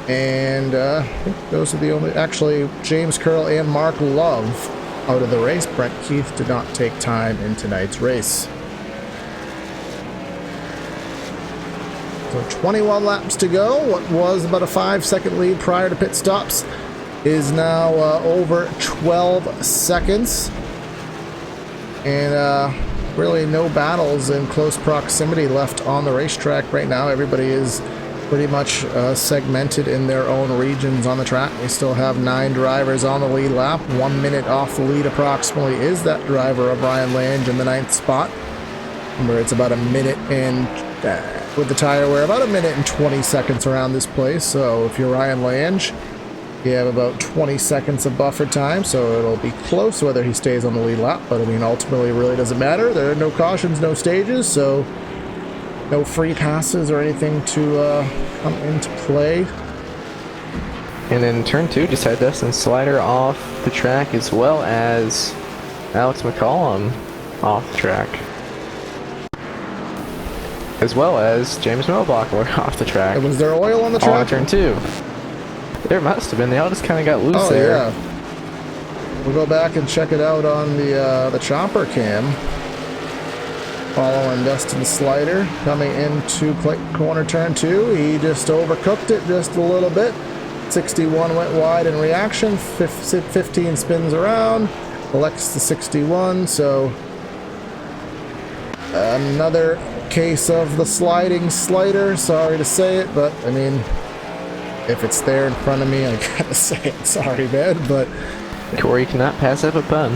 And I think those are the only... Actually, James Curl and Mark Love out of the race. Brent Keith did not take time in tonight's race. So 21 laps to go. What was about a 5-second lead prior to pit stops is now over 12 seconds. And really no battles in close proximity left on the racetrack right now. Everybody is pretty much segmented in their own regions on the track. We still have 9 drivers on the lead lap. 1 minute off the lead approximately is that driver of Ryan Lange in the 9th spot. Remember, it's about a minute and with the tire wear, about a minute and 20 seconds around this place. So if you're Ryan Lange, you have about 20 seconds of buffer time, so it'll be close whether he stays on the lead lap. But I mean, ultimately, it really doesn't matter. There are no cautions, no stages, so no free passes or anything to come into play. And then turn 2 just had Dustin Slider off the track, as well as Alex McCollum off the track, as well as James Millbachler off the track. And was there oil on the track? On turn 2. There must have been. They all just kind of got loose there. Yeah. We'll go back and check it out on the chopper cam. Following Dustin Slider coming into corner turn 2. He just overcooked it just a little bit. 61 went wide in reaction. 15 spins around. Collects the 61. So another case of the sliding slider. Sorry to say it, but I mean, if it's there in front of me, I gotta say it. Sorry, man, but Corey cannot pass up a pun.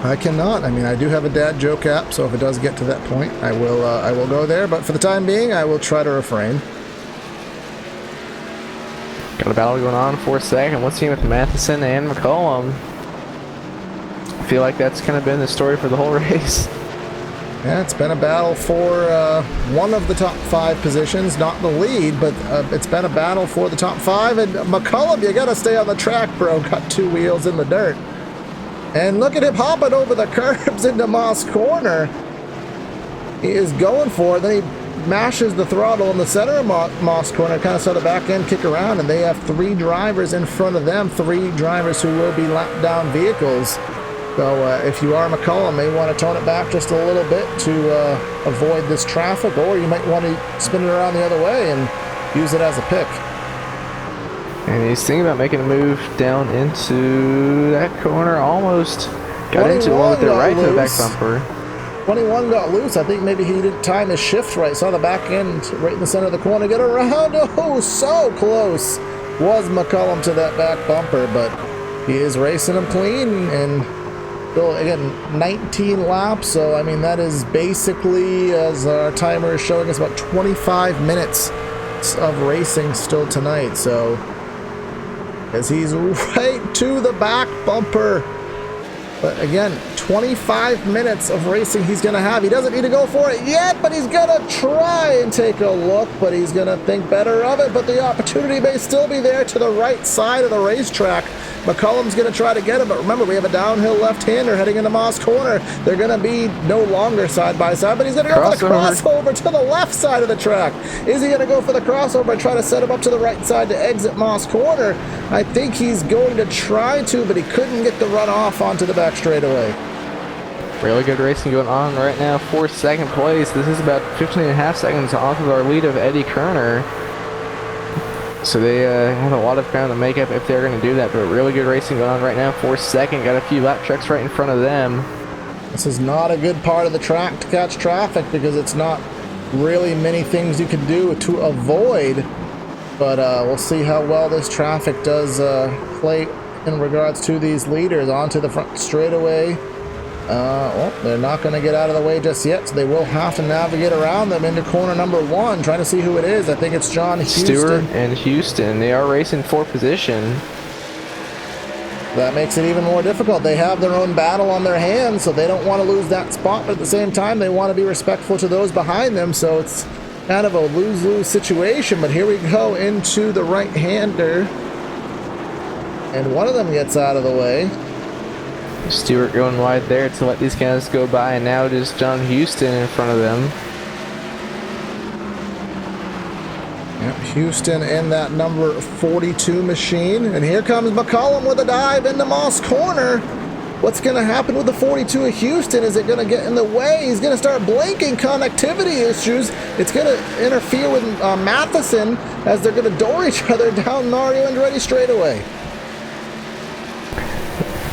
I cannot. I mean, I do have a dad joke app, so if it does get to that point, I will go there. But for the time being, I will try to refrain. Got a battle going on for a second. Let's see with Matheson and McCollum. I feel like that's kind of been the story for the whole race. Yeah, it's been a battle for one of the top 5 positions, not the lead, but it's been a battle for the top 5. And McCullum, you got to stay on the track, bro. Got 2 wheels in the dirt. And look at him hopping over the curbs into Moss Corner. He is going for it. Then he mashes the throttle in the center of Moss Corner, kind of saw the back end kick around, and they have 3 drivers in front of them, 3 drivers who will be lap down vehicles. So if you are McCollum, may want to tone it back just a little bit to avoid this traffic, or you might want to spin it around the other way and use it as a pick. And he's thinking about making a move down into that corner. Almost got into one with the right to the back bumper. 21 got loose. I think maybe he didn't time his shift right. Saw the back end right in the center of the corner. Get around. Oh, so close was McCollum to that back bumper, but he is racing him clean. And still, again, 19 laps. So, I mean, that is basically, as our timer is showing us, about 25 minutes of racing still tonight. So, as he's right to the back bumper But again, 25 minutes of racing he's going to have. He doesn't need to go for it yet, but he's going to try and take a look, but he's going to think better of it. But the opportunity may still be there to the right side of the racetrack. McCullum's going to try to get him, but remember, we have a downhill left-hander heading into Moss Corner. They're going to be no longer side by side, but he's going to go for the crossover to the left side of the track. Is he going to go for the crossover and try to set him up to the right side to exit Moss Corner? I think he's going to try to, but he couldn't get the run off onto the back straightaway. Really good racing going on right now for second place. This is about 15.5 seconds off of our lead of Eddie Kerner. So they have a lot of ground to make up if they're going to do that, but really good racing going on right now for second. Got a few lap trucks right in front of them. This is not a good part of the track to catch traffic because it's not really many things you can do to avoid, but we'll see how well this traffic does play in regards to these leaders onto the front straightaway. Well, they're not going to get out of the way just yet, so they will have to navigate around them into corner number 1, trying to see who it is. I think it's John Houston. Stewart and Houston. They are racing for position. That makes it even more difficult. They have their own battle on their hands, so they don't want to lose that spot, but at the same time, they want to be respectful to those behind them, so it's kind of a lose-lose situation. But here we go into the right-hander, and one of them gets out of the way. Stewart going wide there to let these guys go by, and now it is John Houston in front of them. Yep, Houston in that number 42 machine, and here comes McCullum with a dive into Moss Corner. What's going to happen with the 42 of Houston? Is it going to get in the way? He's going to start blinking connectivity issues. It's going to interfere with Matheson as they're going to door each other down Mario Andretti straightaway.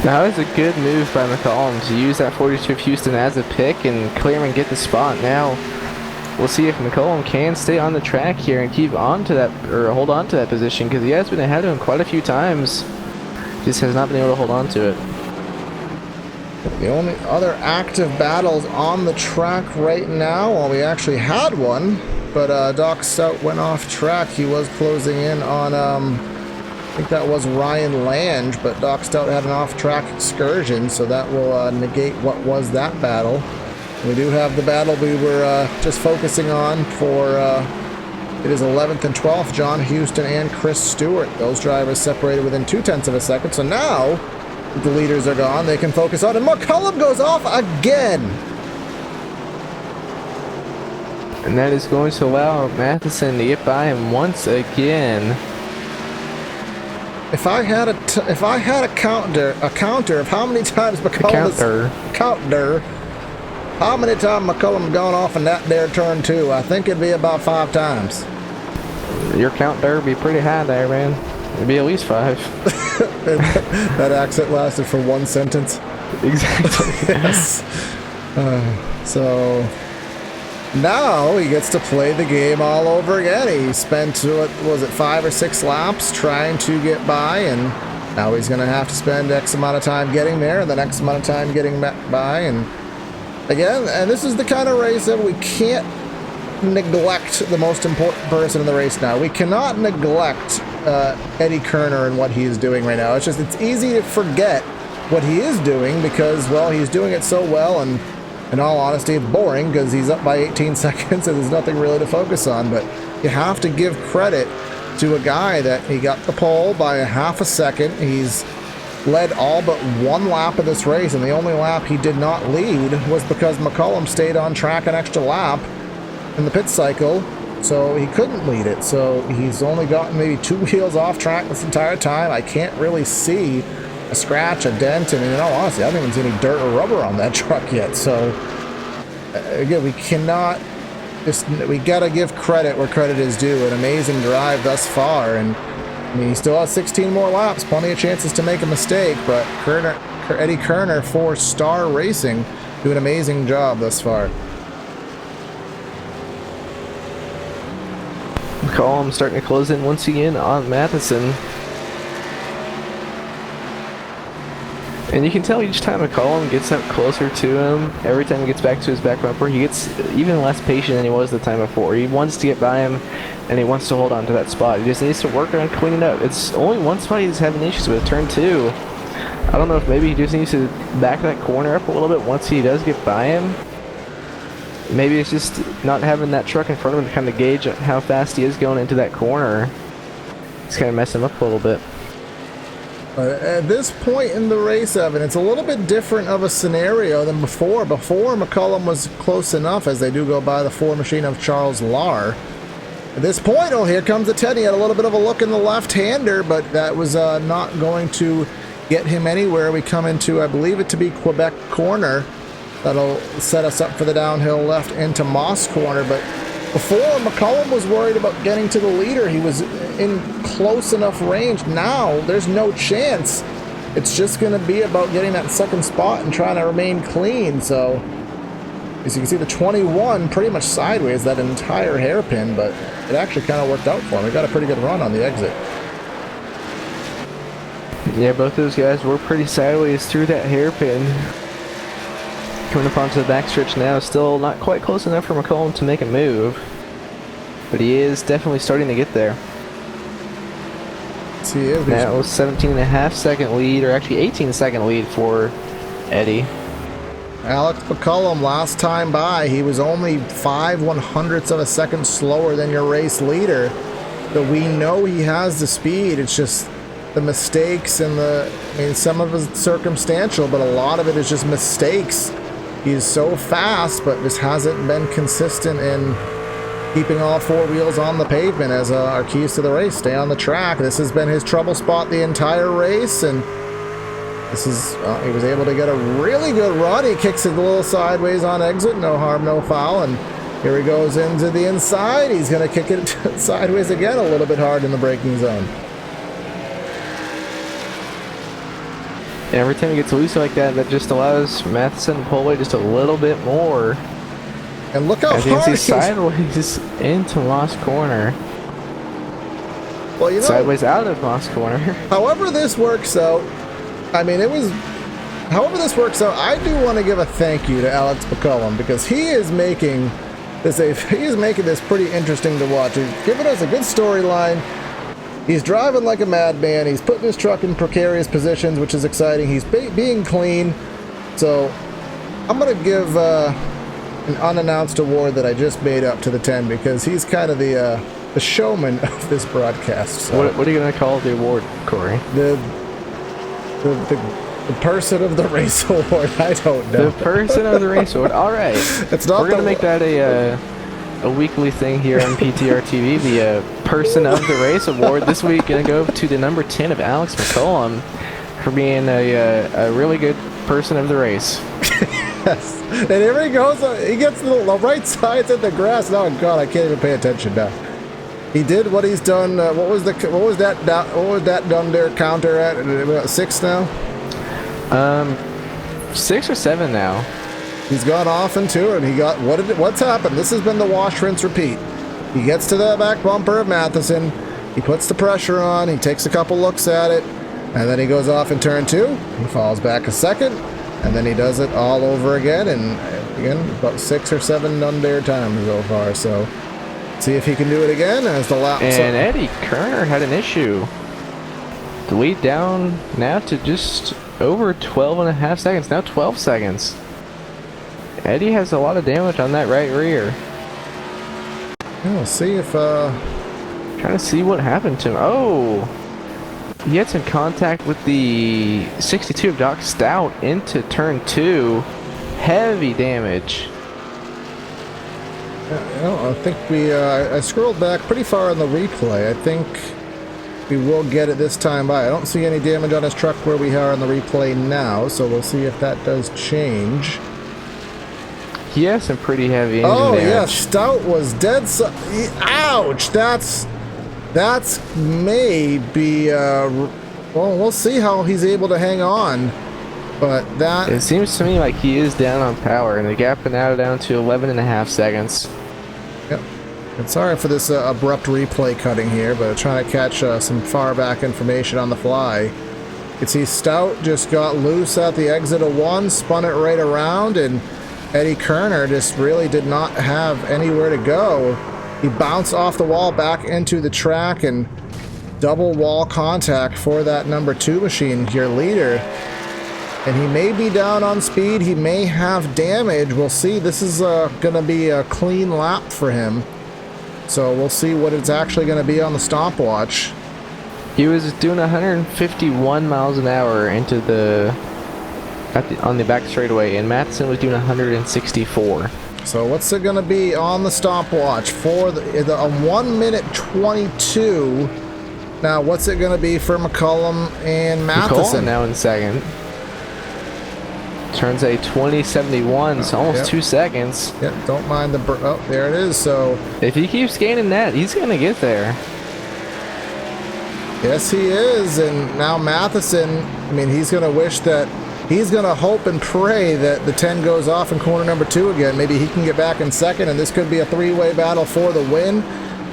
That was a good move by McCollum to use that 42 of Houston as a pick and clear and get the spot. Now we'll see if McCollum can stay on the track here and keep on to that, or hold on to that position, because he has been ahead of him quite a few times. Just has not been able to hold on to it. The only other active battles on the track right now, well, we actually had one, but Doc Stout went off track. He was closing in on I think that was Ryan Lange, but Doc Stout had an off-track excursion, so that will negate what was that battle. We do have the battle we were just focusing on for, it is 11th and 12th, John Houston and Chris Stewart. Those drivers separated within 0.2 of a second, so now that the leaders are gone, they can focus on, and McCullum goes off again! And that is going to allow Matheson to get by him once again. If I had a counter of how many times McCullum how many times McCullum gone off in that there turn 2, I think it'd be about 5 times. Your count there would be pretty high there, man. It'd be at least 5. That accent lasted for 1 sentence. Exactly. Yes. So now he gets to play the game all over again. He spent, what was it, 5 or 6 laps trying to get by, and now he's going to have to spend X amount of time getting there and the next amount of time getting by. And again, and this is the kind of race that we can't neglect the most important person in the race now. We cannot neglect Eddie Kerner and what he is doing right now. It's just, it's easy to forget what he is doing because, well, he's doing it so well, and in all honesty, it's boring because he's up by 18 seconds and there's nothing really to focus on. But you have to give credit to a guy that he got the pole by a half a second. He's led all but 1 lap of this race, and the only lap he did not lead was because McCullum stayed on track an extra lap in the pit cycle, so he couldn't lead it. So he's only gotten maybe 2 wheels off track this entire time. I can't really see a scratch, a dent, and in all honesty, I haven't even seen any dirt or rubber on that truck yet. So again, we gotta give credit where credit is due. An amazing drive thus far, and I mean, he still has 16 more laps, plenty of chances to make a mistake, but Eddie Kerner for Star Racing do an amazing job thus far. McCollum starting to close in once again on Matheson. And you can tell each time McCollum gets up closer to him, every time he gets back to his back bumper, he gets even less patient than he was the time before. He wants to get by him, and he wants to hold on to that spot. He just needs to work on cleaning up. It's only one spot he's having issues with, turn 2. I don't know if maybe he just needs to back that corner up a little bit once he does get by him. Maybe it's just not having that truck in front of him to kind of gauge how fast he is going into that corner. It's kind of messing him up a little bit. At this point in the race, Evan, it's a little bit different of a scenario than before. Before, McCullum was close enough, as they do go by the 4 machine of Charles Lahr. At this point, oh, here comes the 10. He had a little bit of a look in the left-hander, but that was not going to get him anywhere. We come into, I believe it to be Quebec corner. That'll set us up for the downhill left into Moss corner. But before, McCullum was worried about getting to the leader. He was in close enough range. Now, there's no chance. It's just going to be about getting that second spot and trying to remain clean. So, as you can see, the 21 pretty much sideways that entire hairpin, but it actually kind of worked out for him. He got a pretty good run on the exit. Yeah, both those guys were pretty sideways through that hairpin. Coming up onto the backstretch now, still not quite close enough for McCullum to make a move, but he is definitely starting to get there. That was 17.5 second lead, or actually 18-second lead for Eddie. Alex McCullum, last time by, he was only 5/100ths of a second slower than your race leader. So we know he has the speed. It's just the mistakes and some of it's circumstantial, but a lot of it is just mistakes. He's so fast, but just hasn't been consistent in keeping all 4 wheels on the pavement as our keys to the race. Stay on the track. This has been his trouble spot the entire race, and this is he was able to get a really good run. He kicks it a little sideways on exit, no harm, no foul, and here he goes into the inside. He's going to kick it sideways again a little bit hard in the braking zone. And every time he gets loose like that, that just allows Matheson to pull away just a little bit more. And look how hard he's sideways into Moss corner. Well, you know, sideways out of Moss corner. However this works out, I do want to give a thank you to Alex McCullum, because he is making this pretty interesting to watch. He's giving us a good storyline. He's driving like a madman. He's putting his truck in precarious positions, which is exciting. He's being clean. So I'm going to give an unannounced award that I just made up to the 10, because he's kind of the showman of this broadcast. So. What are you going to call the award, Corey? The person of the race award. I don't know. The person of the race award. All right. It's not. We're going to make that a weekly thing here on PTR TV. The person of the race award this week going to go to the number 10 of Alex McCullum for being a really good person of the race. Yes. And here he goes. He gets the right sides at the grass. Oh God, I can't even pay attention now. He did what he's done. What was that done there counter at? About 6 now. 6 or 7 now. He's gone off into it. He got what's happened? This has been the wash, rinse, repeat. He gets to the back bumper of Matheson. He puts the pressure on. He takes a couple looks at it, and then he goes off in turn 2. He falls back a second, and then he does it all over again. And again, about 6 or 7 done there times so far. So see if he can do it again as the lap. And Eddie Kerner had an issue. The lead down now to just over 12.5 seconds. Now 12 seconds. Eddie has a lot of damage on that right rear. Yeah, we'll see if trying to see what happened to him. Oh, he had some contact with the 62 of Doc Stout into turn 2. Heavy damage. I think I scrolled back pretty far on the replay. I think we will get it this time by. I don't see any damage on his truck where we are on the replay now, so we'll see if that does change. He has some pretty heavy engine damage. Yeah, Stout was dead. Ouch! That's maybe. Well, we'll see how he's able to hang on. But that. It seems to me like he is down on power, and the gap now down to 11.5 seconds. Yep. And sorry for this abrupt replay cutting here, but trying to catch some far back information on the fly. You can see Stout just got loose at the exit of 1, spun it right around, and Eddie Kerner just really did not have anywhere to go. He bounced off the wall back into the track, and double wall contact for that number 2 machine, your leader. And he may be down on speed. He may have damage. We'll see. This is going to be a clean lap for him. So we'll see what it's actually going to be on the stopwatch. He was doing 151 miles an hour into on the back straightaway, and Matheson was doing 164. So what's it going to be on the stopwatch for the 1 minute 22? Now, what's it going to be for McCullum and Matheson? McCullum now in second. Turns a 20.71, so almost 2 seconds. Yeah, don't mind the... Oh, there it is. So if he keeps gaining that, he's going to get there. yes, he is. And now Matheson, I mean, he's going to wish that... He's going to hope and pray that the 10 goes off in corner number 2 again. Maybe he can get back in second, and this could be a three-way battle for the win.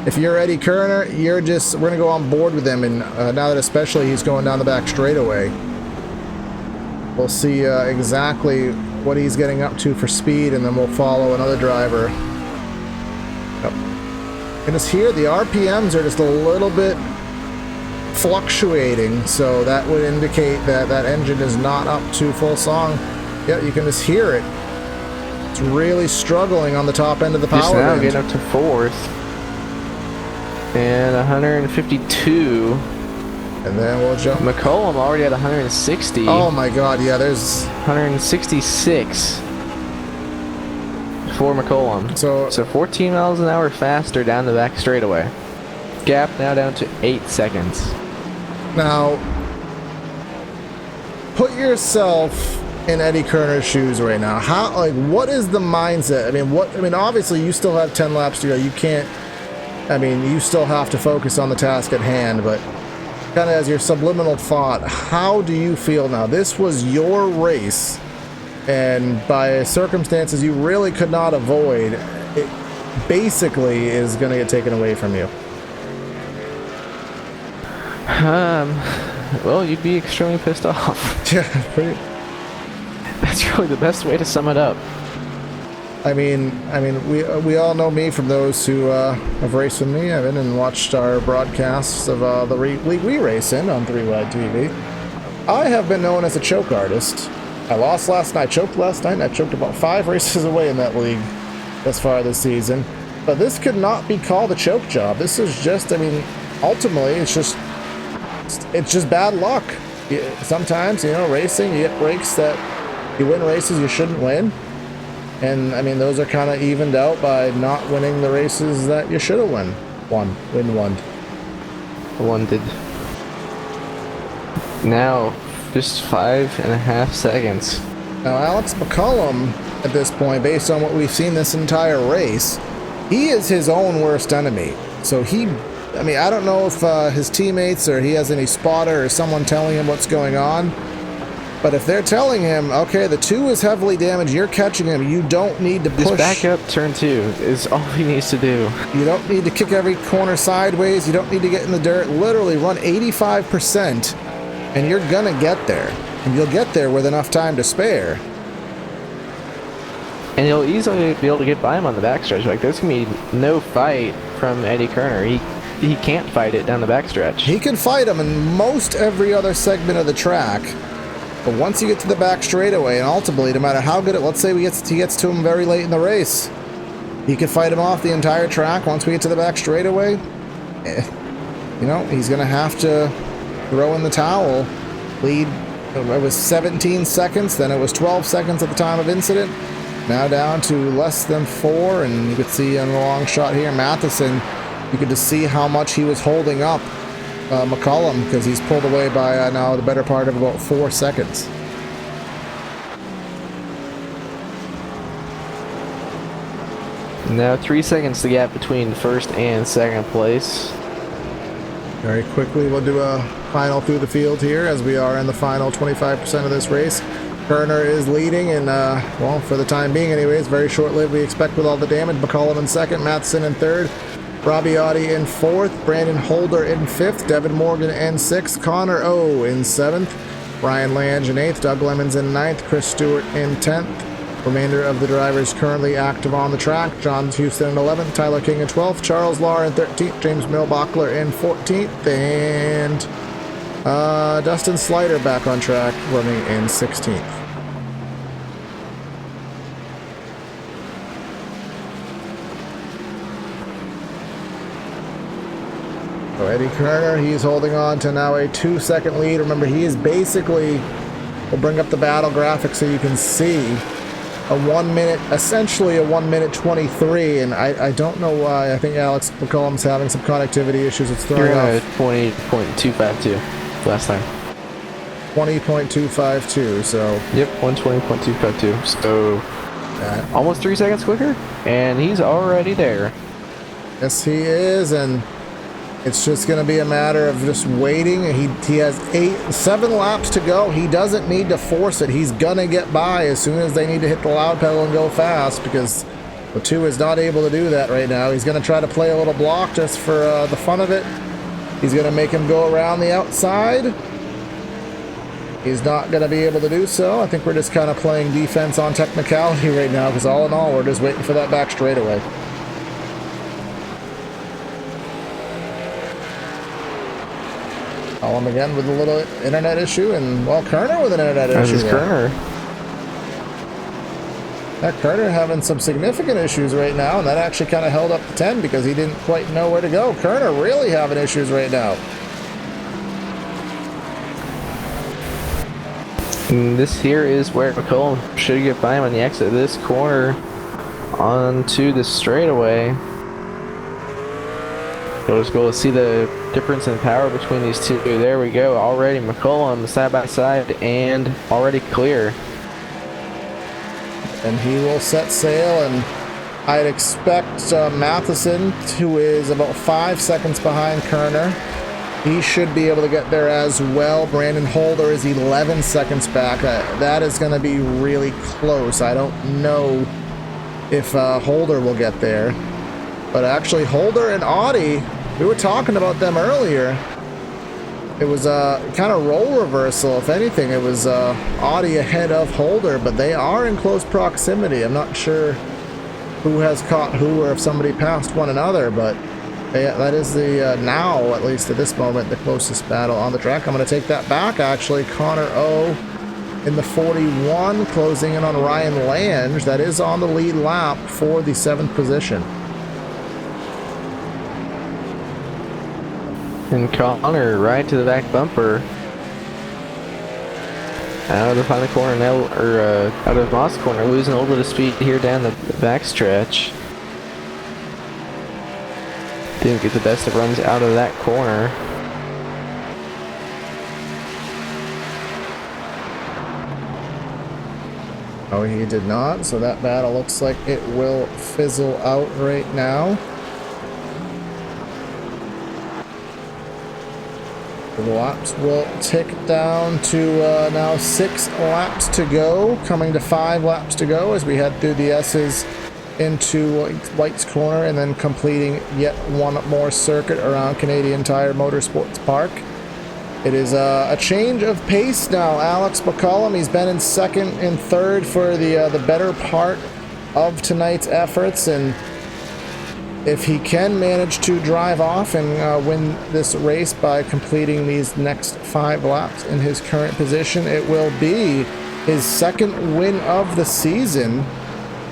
If you're Eddie Kerner, we're going to go on board with him, and now that especially he's going down the back straightaway. We'll see exactly what he's getting up to for speed, and then we'll follow another driver. Yep. And it's here, the RPMs are just a little bit fluctuating, so that would indicate that that engine is not up to full song. Yeah, you can just hear it. It's really struggling on the top end of the power just now end. getting up to 4th. And 152. And then we'll jump. McCullum already at 160. Oh my god, yeah, there's 166 for McCullum. So 14 miles an hour faster down the back straightaway. Gap now down to 8 seconds. now put yourself in Eddie Kerner's shoes right now. How, like, what is the mindset? I mean, obviously you still have 10 laps to go. You can't, I mean, you still have to focus on the task at hand, but kind of as your subliminal thought, how do you feel now? This was your race, and by circumstances you really could not avoid, it basically is going to get taken away from you. Well, you'd be extremely pissed off. Yeah, pretty. That's really the best way to sum it up. I mean, we all know me from those who have raced with me. I've been and watched our broadcasts of the league we race in on 3-Wide TV. I have been known as a choke artist. I lost last night, choked last night, and I choked about 5 races away in that league thus far this season. But this could not be called a choke job. This is just, I mean, ultimately, it's just bad luck. Sometimes, you know, racing, you get breaks that you win races you shouldn't win. And, I mean, those are kind of evened out by not winning the races that you should have won. Did. Now, just 5.5 seconds. Now, Alex McCullum, at this point, based on what we've seen this entire race, he is his own worst enemy. So I mean, I don't know if his teammates or he has any spotter or someone telling him what's going on. But if they're telling him, okay, the 2 is heavily damaged, you're catching him, you don't need to push. Just back up turn 2 is all he needs to do. You don't need to kick every corner sideways. You don't need to get in the dirt. Literally run 85% and you're going to get there. And you'll get there with enough time to spare. And you'll easily be able to get by him on the backstretch. Like, there's going to be no fight from Eddie Kerner. He can't fight it down the backstretch. He can fight him in most every other segment of the track. But once you get to the back straightaway, and ultimately, no matter how good let's say he gets to him very late in the race, he can fight him off the entire track. Once we get to the back straightaway, you know, he's going to have to throw in the towel. Lead, it was 17 seconds, then it was 12 seconds at the time of incident. Now down to less than 4, and you could see on the long shot here, Matheson, you could just see how much he was holding up McCullum, because he's pulled away by now the better part of about 4 seconds. Now 3 seconds the gap between first and second place. Very quickly, we'll do a final through the field here as we are in the final 25% of this race. Kerner is leading, and well, for the time being anyways, very short-lived we expect with all the damage. McCullum in second, Matheson in third, Robbie Audi in 4th, Brandon Holder in 5th, Devin Morgan in 6th, Connor O in 7th, Brian Lange in 8th, Doug Lemons in 9th, Chris Stewart in 10th. Remainder of the drivers currently active on the track: John Houston in 11th, Tyler King in 12th, Charles Lahr in 13th, James Milbachler in 14th, and Dustin Slider back on track, running in 16th. So Eddie Kerner, he's holding on to now a 2-second lead. Remember, he is basically, we'll bring up the battle graphic so you can see, essentially a 1 minute 23, and I don't know why. I think Alex McCollum's having some connectivity issues. It's throwing off. 20.252 last time. 20.252, so. Yep, 120.252. So almost 3 seconds quicker, and he's already there. Yes, he is, and it's just going to be a matter of just waiting. He has 7 laps to go. He doesn't need to force it. He's going to get by as soon as they need to hit the loud pedal and go fast, because the 2 is not able to do that right now. He's going to try to play a little block just for the fun of it. He's going to make him go around the outside. He's not going to be able to do so. I think we're just kind of playing defense on technicality right now, because all in all, we're just waiting for that back straightaway. Call him again with a little internet issue, and well, Kerner with an internet issue. This is Kerner. Kerner having some significant issues right now, and that actually kind of held up the 10 because he didn't quite know where to go. Kerner really having issues right now. And this here is where McCollum should get by him on the exit of this corner onto the straightaway. We'll just go see the difference in power between these two. There we go. Already McCollum side by side and already clear. And he will set sail, and I'd expect Matheson, who is about 5 seconds behind Kerner, he should be able to get there as well. Brandon Holder is 11 seconds back. That is going to be really close. I don't know if Holder will get there. But actually, Holder and Audi, we were talking about them earlier. It was a kind of role reversal. If anything, it was Audi ahead of Holder, but they are in close proximity. I'm not sure who has caught who or if somebody passed one another, but that is the, now, at least at this moment, the closest battle on the track. I'm going to take that back, actually. Connor O in the 41, closing in on Ryan Lange. That is on the lead lap for the 7th position. And Connor right to the back bumper. Out of the final corner now, or out of Moss corner, losing a little bit of speed here down the back stretch. Didn't get the best of runs out of that corner. Oh, he did not, so that battle looks like it will fizzle out right now. The laps will tick down to now 6 laps to go, coming to 5 laps to go as we head through the S's into White's Corner and then completing yet one more circuit around Canadian Tire Motorsports Park. It is a change of pace now. Alex McCollum, he's been in 2nd and 3rd for the better part of tonight's efforts, and if he can manage to drive off and win this race by completing these next 5 laps in his current position, it will be his 2nd win of the season.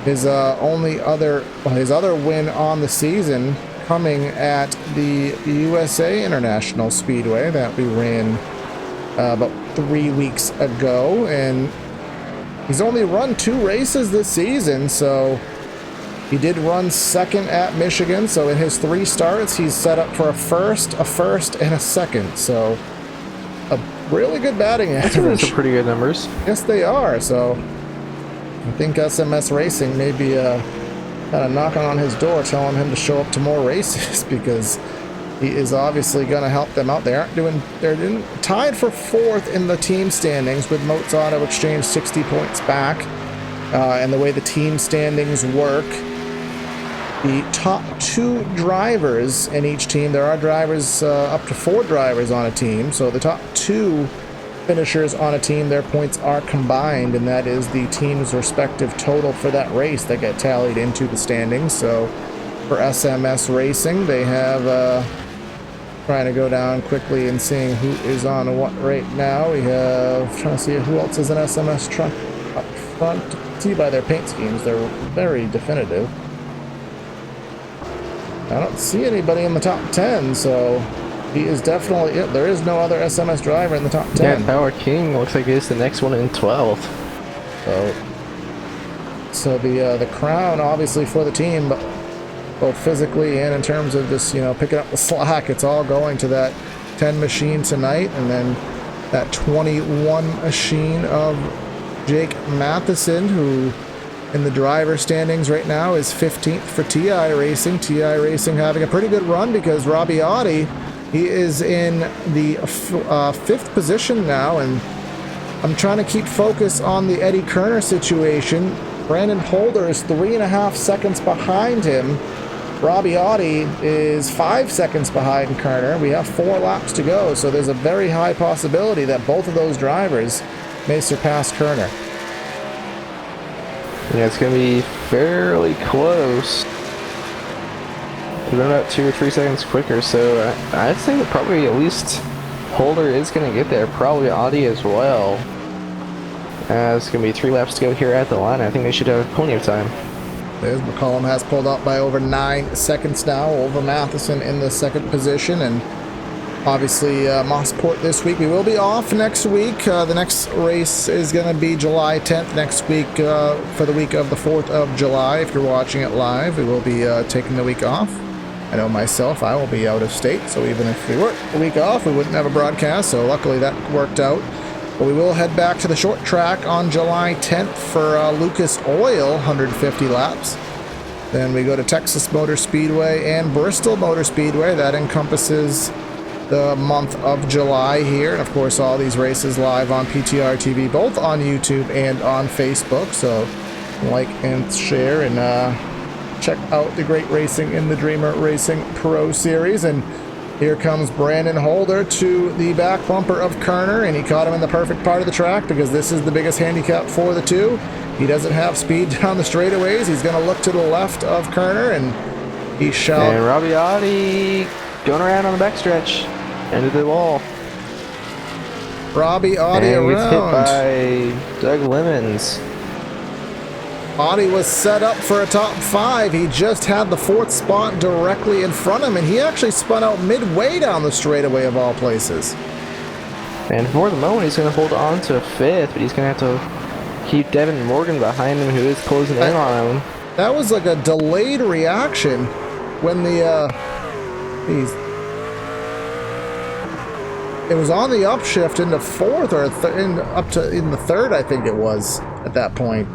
His other win on the season coming at the USA International Speedway that we ran about 3 weeks ago, and he's only run 2 races this season, so he did run 2nd at Michigan, so in his 3 starts, he's set up for a first, and a 2nd. So a really good batting average. Those are pretty good numbers. Yes, they are. So I think SMS Racing may be kind of knocking on his door, telling him to show up to more races because he is obviously going to help them out. They're tied for 4th in the team standings with Moats Auto Exchange 60 points back. And the way the team standings work, the top 2 drivers in each team, there are drivers, up to 4 drivers on a team, so the top 2 finishers on a team, their points are combined, and that is the team's respective total for that race that get tallied into the standings. So for SMS Racing, they have Trying to go down quickly and seeing who is on what right now. We have, trying to see who else is an SMS truck up front. See by their paint schemes, they're very definitive. I don't see anybody in the top 10, so he is definitely it. There is no other SMS driver in the top 10. Yeah, Makeeng looks like he's the next one in 12th. So the crown, obviously, for the team, both physically and in terms of just, you know, picking up the slack, it's all going to that 10 machine tonight, and then that 21 machine of Jake Matheson, who in the driver standings right now is 15th for TI Racing. TI Racing having a pretty good run because Robbie Audi, he is in the 5th position now, and I'm trying to keep focus on the Eddie Kerner situation. Brandon Holder is 3.5 seconds behind him. Robbie Audi is 5 seconds behind Kerner. We have 4 laps to go, so there's a very high possibility that both of those drivers may surpass Kerner. Yeah, it's going to be fairly close. They're about 2 or 3 seconds quicker, so I'd say that probably at least Holder is going to get there. Probably Audi as well. It's going to be 3 laps to go here at the line. I think they should have plenty of time. There's McCollum has pulled up by over 9 seconds now over Matheson in the 2nd position, and obviously Mosport this week. We will be off next week. The next race is going to be July 10th next week for the week of the 4th of July. If you're watching it live, we will be taking the week off. I know myself, I will be out of state, so even if we weren't a week off, we wouldn't have a broadcast, so luckily that worked out. But we will head back to the short track on July 10th for Lucas Oil, 150 laps. Then we go to Texas Motor Speedway and Bristol Motor Speedway. That encompasses the month of July here. And of course, all these races live on PTR TV, both on YouTube and on Facebook. So like and share and check out the great racing in the Dreamer Racing Pro Series. And here comes Brandon Holder to the back bumper of Kerner, and he caught him in the perfect part of the track because this is the biggest handicap for the two. He doesn't have speed down the straightaways. He's going to look to the left of Kerner, and he shall... And Robbie Audi going around on the backstretch into the wall. Robbie Audi and around. Gets hit by Doug Lemons. Audi was set up for a top 5. He just had the 4th spot directly in front of him, and he actually spun out midway down the straightaway of all places. And for the moment, he's going to hold on to 5th, but he's going to have to keep Devin Morgan behind him, who is closing in on him. That was like a delayed reaction when the it was on the upshift into 4th or in the 3rd, I think it was at that point.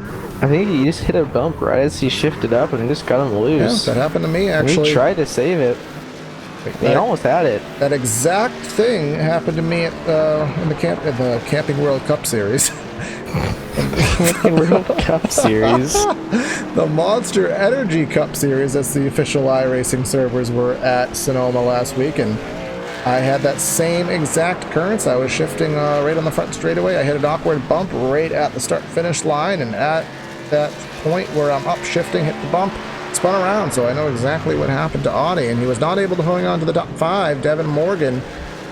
I think he just hit a bump right as he shifted up and it just got him loose. Yeah, that happened to me actually. And he tried to save it. He almost had it. That exact thing happened to me at in the Camping World Cup Series. Camping World Cup Series. The Monster Energy Cup Series, that's the official iRacing servers, were at Sonoma last week, and I had that same exact occurrence. I was shifting right on the front straightaway. I hit an awkward bump right at the start-finish line, and at that point where I'm up shifting, hit the bump, spun around, so I know exactly what happened to Audi, and he was not able to hang on to the top 5. Devin Morgan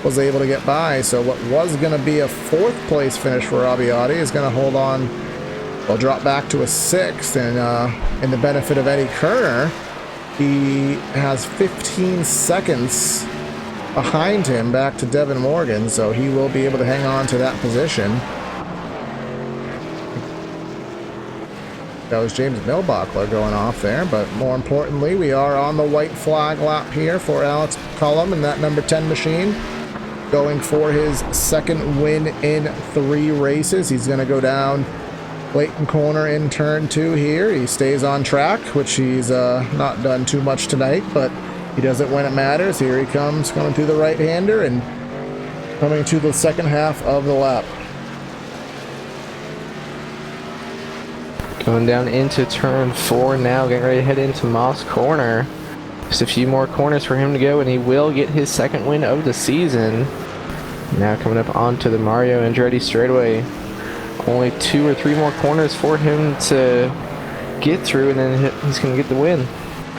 was able to get by, so what was going to be a 4th place finish for Robbie Audi is going to hold on, well, drop back to a 6th, and in the benefit of Eddie Kerner, he has 15 seconds behind him back to Devin Morgan, so he will be able to hang on to that position. That was James Milbachler going off there, but more importantly, we are on the white flag lap here for Alex McCollum in that number 10 machine, going for his 2nd win in 3 races. He's going to go down Clayton Corner in turn 2 here. He stays on track, which he's not done too much tonight, but he does it when it matters. Here he comes, coming through the right-hander and coming to the second half of the lap. Going down into turn 4 now, getting ready to head into Moss Corner. Just a few more corners for him to go, and he will get his 2nd win of the season. Now coming up onto the Mario Andretti straightaway. Only 2 or 3 more corners for him to get through, and then he's going to get the win.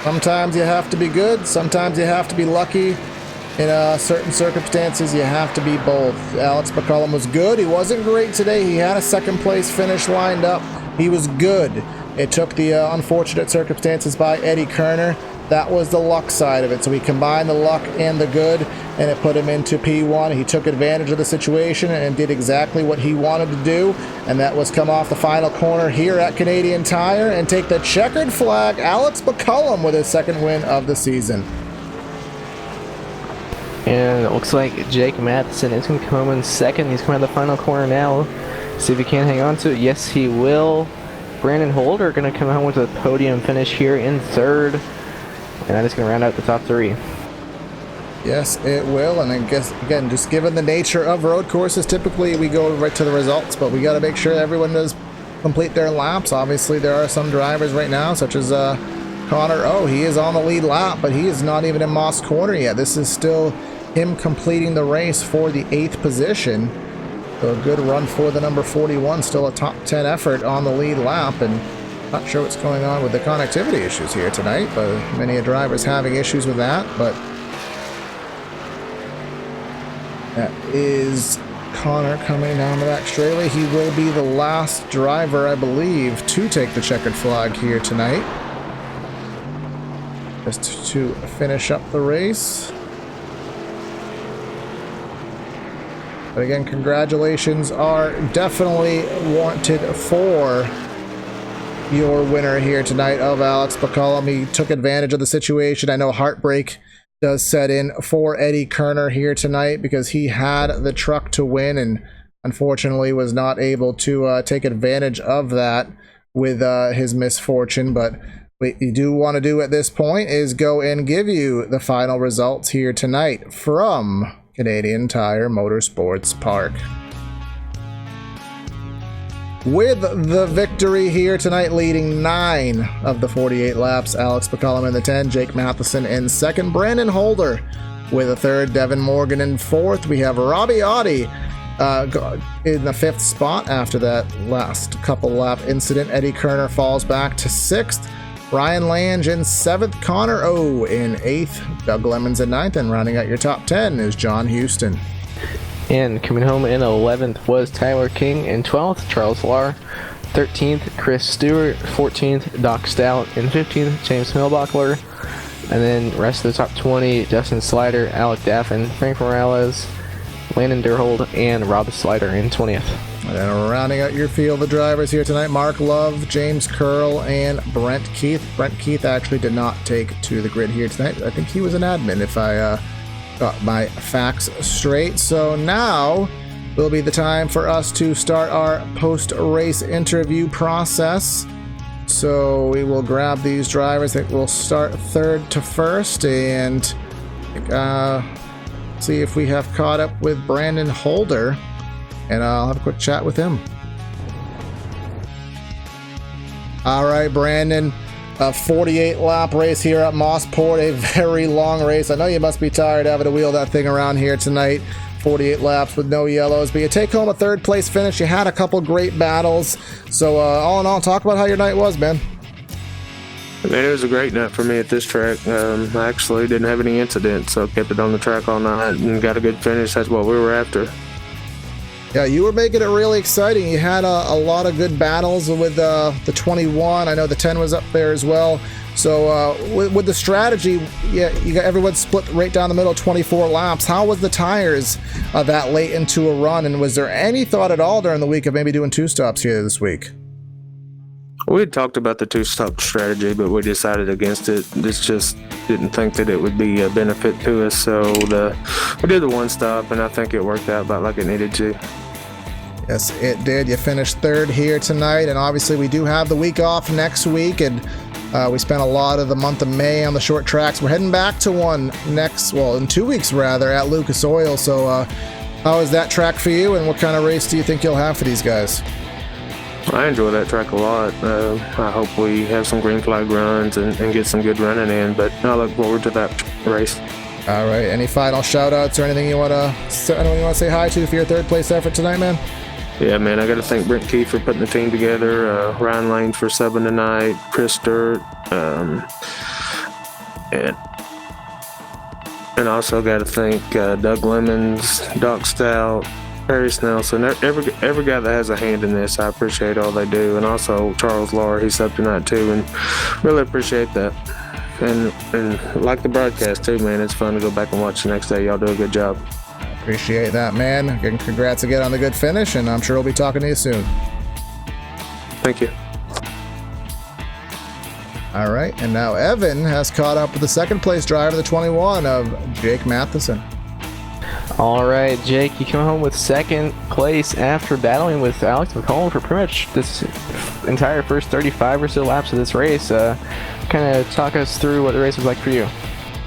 Sometimes you have to be good, sometimes you have to be lucky. in certain circumstances, you have to be both. Alex McCullum was good. He wasn't great today. He had a second place finish lined up. He was good. It took the unfortunate circumstances by Eddie Kerner. That was the luck side of it. So he combined the luck and the good, and it put him into P1. He took advantage of the situation and did exactly what he wanted to do, and that was come off the final corner here at Canadian Tire and take the checkered flag. Alex McCullum with his second win of the season. And it looks like Jake Matheson is going to come home in second. He's coming out the final corner now. See if he can hang on to it. Yes, he will. Brandon Holder going to come home with a podium finish here in third. And that is going to round out the top three. Yes, it will. And I guess, again, just given the nature of road courses, typically we go right to the results, but we got to make sure everyone does complete their laps. Obviously, there are some drivers right now, such as Connor. Oh, he is on the lead lap, but he is not even in Moss Corner yet. This is still him completing the race for the 8th position. So a good run for the number 41, still a top 10 effort on the lead lap, and not sure what's going on with the connectivity issues here tonight, but many drivers having issues with that. But that is Connor coming down the back straightaway. He will be the last driver, I believe, to take the checkered flag here tonight, just to finish up the race. But again, congratulations are definitely warranted for your winner here tonight of Alex McCullum. He took advantage of the situation. I know heartbreak does set in for Eddie Kerner here tonight because he had the truck to win and unfortunately was not able to take advantage of that with his misfortune. But what you do want to do at this point is go and give you the final results here tonight from Canadian Tire Motorsports Park. With the victory here tonight, leading 9 of the 48 laps, Alex McCullum in the 10, Jake Matheson in second, Brandon Holder with a third, Devin Morgan in fourth. We have Robbie Audi in the 5th spot after that last couple lap incident. Eddie Kerner falls back to 6th. Ryan Lange in 7th, Connor O in 8th, Doug Lemons in 9th, and rounding out your top 10 is John Houston. And coming home in 11th was Tyler King. In 12th, Charles Lahr. 13th, Chris Stewart. 14th, Doc Stout. In 15th, James Millbachler. And then rest of the top 20, Justin Slider, Alec Daffin, Frank Morales, Landon Derhold, and Rob Slider in 20th. And then rounding out your field of drivers here tonight, Mark Love, James Curl, and Brent Keith. Brent Keith actually did not take to the grid here tonight. I think he was an admin, if I got my facts straight. So now will be the time for us to start our post-race interview process. So we will grab these drivers. I think we'll start third to first and see if we have caught up with Brandon Holder, and I'll have a quick chat with him. All right, Brandon. A 48 lap race here at Mosport, a very long race. I know you must be tired having to wheel that thing around here tonight. 48 laps with no yellows, but you take home a 3rd place finish. You had a couple great battles. So all in all, talk about how your night was, man. Man, it was a great night for me at this track. I actually didn't have any incidents, so kept it on the track all night and got a good finish. That's what we were after. Yeah, you were making it really exciting. You had a lot of good battles with the 21. I know the 10 was up there as well. So with the strategy, yeah, you got everyone split right down the middle, 24 laps. How was the tires that late into a run? And was there any thought at all during the week of maybe doing 2 stops here this week? We had talked about the 2-stop strategy, but we decided against it. This just didn't think that it would be a benefit to us. So we did the 1 stop, and I think it worked out about like it needed to. Yes, it did. You finished 3rd here tonight, and obviously we do have the week off next week, and we spent a lot of the month of May on the short tracks. We're heading back to one in 2 weeks rather, at Lucas Oil. So how is that track for you, and what kind of race do you think you'll have for these guys? I enjoy that track a lot. I hope we have some green flag runs and get some good running in, but I look forward to that race. All right, any final shout outs or anything you want to say hi to for your 3rd place effort tonight, man? Yeah, man, I got to thank Brent Keith for putting the team together, Ryan Lane for subbing tonight, Chris Stewart, and and also got to thank Doug Lemons, Doc Stout, Harry Snelson, every guy that has a hand in this. I appreciate all they do, and also Charles Lahr, he slept tonight too, and really appreciate that. And like the broadcast too, man, it's fun to go back and watch the next day. Y'all do a good job. Appreciate that, man. Again, congrats again on the good finish, and I'm sure we'll be talking to you soon. Thank you. All right, and now Evan has caught up with the second place driver, the 21 of Jake Matheson. All right, Jake, you come home with second place after battling with Alex McCollum for pretty much this entire first 35 or so laps of this race. Kind of talk us through what the race was like for you.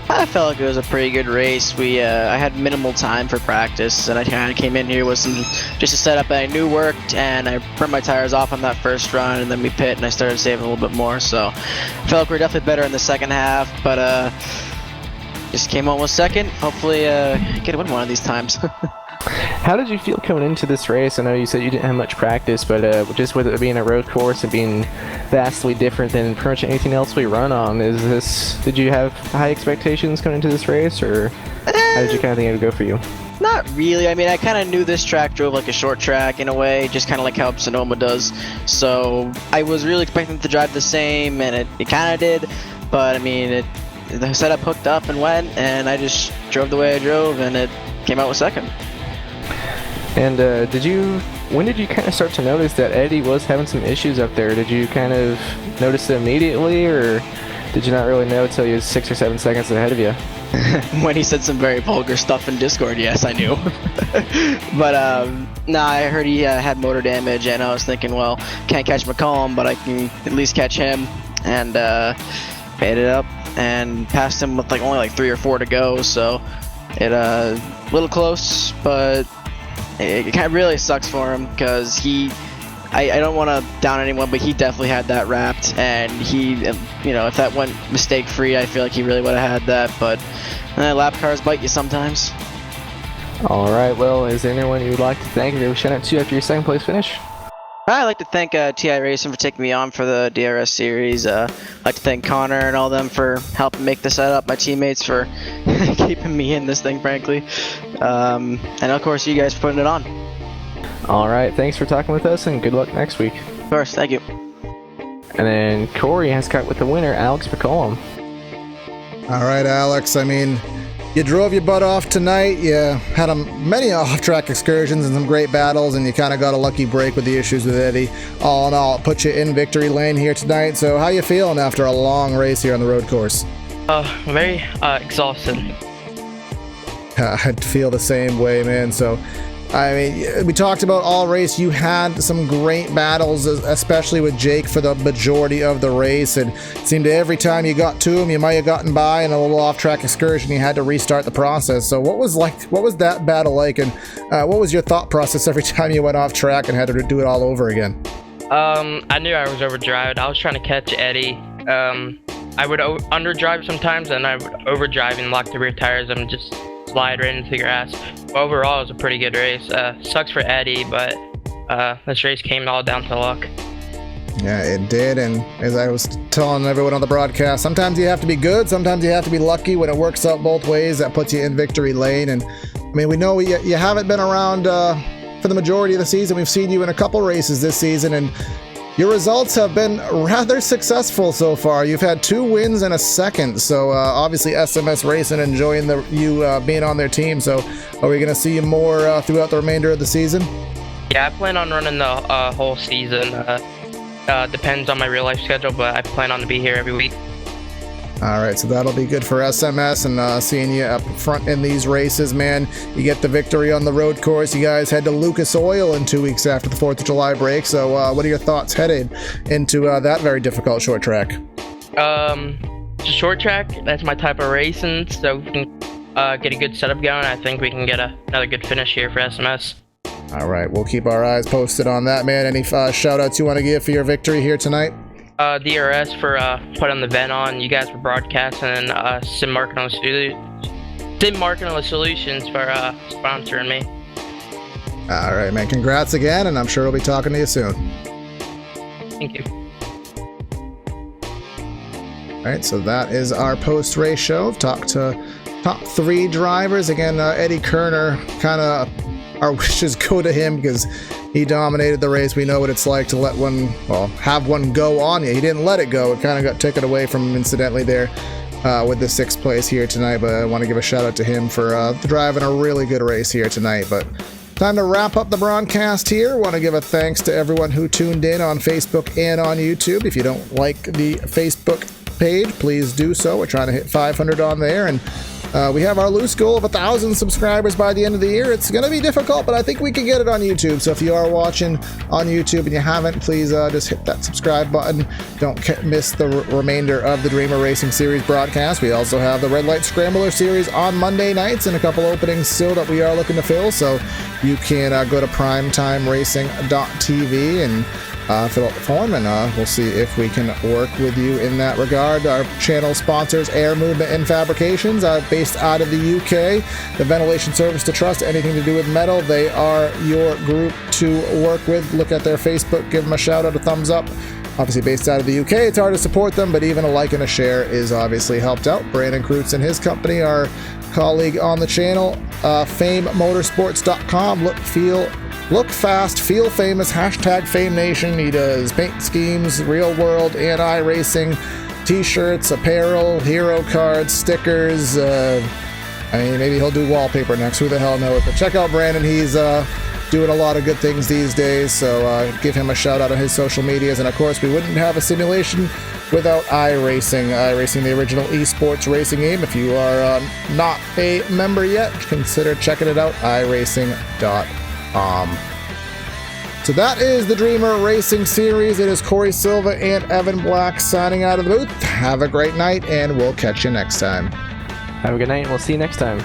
I felt like it was a pretty good race. I had minimal time for practice, and I kind of came in here with just a setup that I knew worked, and I burned my tires off on that first run, and then we pit, and I started saving a little bit more. So I felt like we were definitely better in the second half, but just came home with second. Hopefully get to win one of these times. How did you feel coming into this race? I know you said you didn't have much practice, but just with it being a road course and being vastly different than pretty much anything else we run on, did you have high expectations coming into this race, or how did you kind of think it would go for you? Not really. I mean, I kind of knew this track drove like a short track in a way, just kind of like how Sonoma does. So I was really expecting it to drive the same, and it kind of did. But I mean, the setup hooked up and went, and I just drove the way I drove, and it came out with second. And when did you kind of start to notice that Eddie was having some issues up there? Did you kind of notice it immediately, or did you not really know until he was 6 or 7 seconds ahead of you? When he said some very vulgar stuff in Discord, yes, I knew. But I heard he had motor damage, and I was thinking, well, can't catch McCollum, but I can at least catch him, and made it up and passed him with only 3 or 4 to go. So it a little close, but it kind of really sucks for him, because I don't want to down anyone, but he definitely had that wrapped, and if that went mistake free, I feel like he really would have had that. But lap cars bite you sometimes. All right, well, is there anyone you would like to thank or shout out to after your second place finish? I'd like to thank TI Racing for taking me on for the DRS series. I'd like to thank Connor and all them for helping make the setup, my teammates for keeping me in this thing, frankly. And of course, you guys for putting it on. All right, thanks for talking with us, and good luck next week. Of course, thank you. And then Corey has got with the winner, Alex McCollum. All right, Alex, I mean, you drove your butt off tonight. You had many off-track excursions and some great battles, and you kind of got a lucky break with the issues with Eddie. All in all, it put you in victory lane here tonight. So how you feeling after a long race here on the road course? Very exhausted. I'd feel the same way, man. So, I mean, we talked about all race. You had some great battles, especially with Jake for the majority of the race, and it seemed every time you got to him, you might have gotten by in a little off-track excursion. You had to restart the process. So, what was that battle like, and what was your thought process every time you went off track and had to do it all over again? I knew I was overdriving. I was trying to catch Eddie. I would underdrive sometimes, and I would overdrive and lock the rear tires and just slide right into the grass. But overall, it was a pretty good race. Sucks for Eddie, but this race came all down to luck. Yeah, it did, and as I was telling everyone on the broadcast, sometimes you have to be good, sometimes you have to be lucky. When it works out both ways, that puts you in victory lane. And I mean, we know you haven't been around for the majority of the season. We've seen you in a couple races this season, and your results have been rather successful so far. You've had 2 wins and a second, so obviously SMS Racing enjoying you being on their team. So are we going to see you more throughout the remainder of the season? Yeah, I plan on running the whole season. Depends on my real life schedule, but I plan on to be here every week. All right, so that'll be good for SMS, and seeing you up front in these races, man. You get the victory on the road course. You guys head to Lucas Oil in 2 weeks after the 4th of July break. So what are your thoughts headed into that very difficult short track? It's a short track. That's my type of racing, so we can get a good setup going. I think we can get another good finish here for SMS. All right, we'll keep our eyes posted on that, man. Any shout-outs you want to give for your victory here tonight? DRS for putting the vent on. You guys for broadcasting, and Sim Marketing Solutions for sponsoring me. All right, man. Congrats again, and I'm sure we'll be talking to you soon. Thank you. All right, so that is our post-race show. I've talked to top 3 drivers. Again, Eddie Kerner, kind of our wishes go to him because he dominated the race. We know what it's like to let one, well, have one go on you. He didn't let it go. It kind of got taken away from him incidentally there with the 6th place here tonight. But I want to give a shout out to him for driving a really good race here tonight. But time to wrap up the broadcast here. Want to give a thanks to everyone who tuned in on Facebook and on YouTube. If you don't like the Facebook page, please do so. We're trying to hit 500 on there, and we have our loose goal of 1,000 subscribers by the end of the year. It's going to be difficult, but I think we can get it on YouTube. So if you are watching on YouTube and you haven't, please just hit that subscribe button. Don't miss the remainder of the Dreamer Racing Series broadcast. We also have the Red Light Scrambler Series on Monday nights and a couple openings still that we are looking to fill. So you can go to primetimeracing.tv and fill out the form, and we'll see if we can work with you in that regard. Our channel sponsors Air Movement Fabrications, based out of the UK. The ventilation service to trust, anything to do with metal, they are your group to work with. Look at their Facebook, give them a shout out, a thumbs up. Obviously based out of the UK, it's hard to support them, but even a like and a share is obviously helped out. Brandon Krutz and his company, our colleague on the channel, famemotorsports.com. Look fast, feel famous, hashtag Fame Nation. He does paint schemes, real world and iRacing, t-shirts, apparel, hero cards, stickers. Maybe he'll do wallpaper next. Who the hell knows? But check out Brandon. He's doing a lot of good things these days. So give him a shout out on his social medias. And of course, we wouldn't have a simulation without iRacing. iRacing, the original esports racing game. If you are not a member yet, consider checking it out. iRacing.com. So that is the Dreamer Racing Series. It is Corey Silva and Evan Black signing out of the booth. Have a great night, and we'll catch you next time. Have a good night, and we'll see you next time.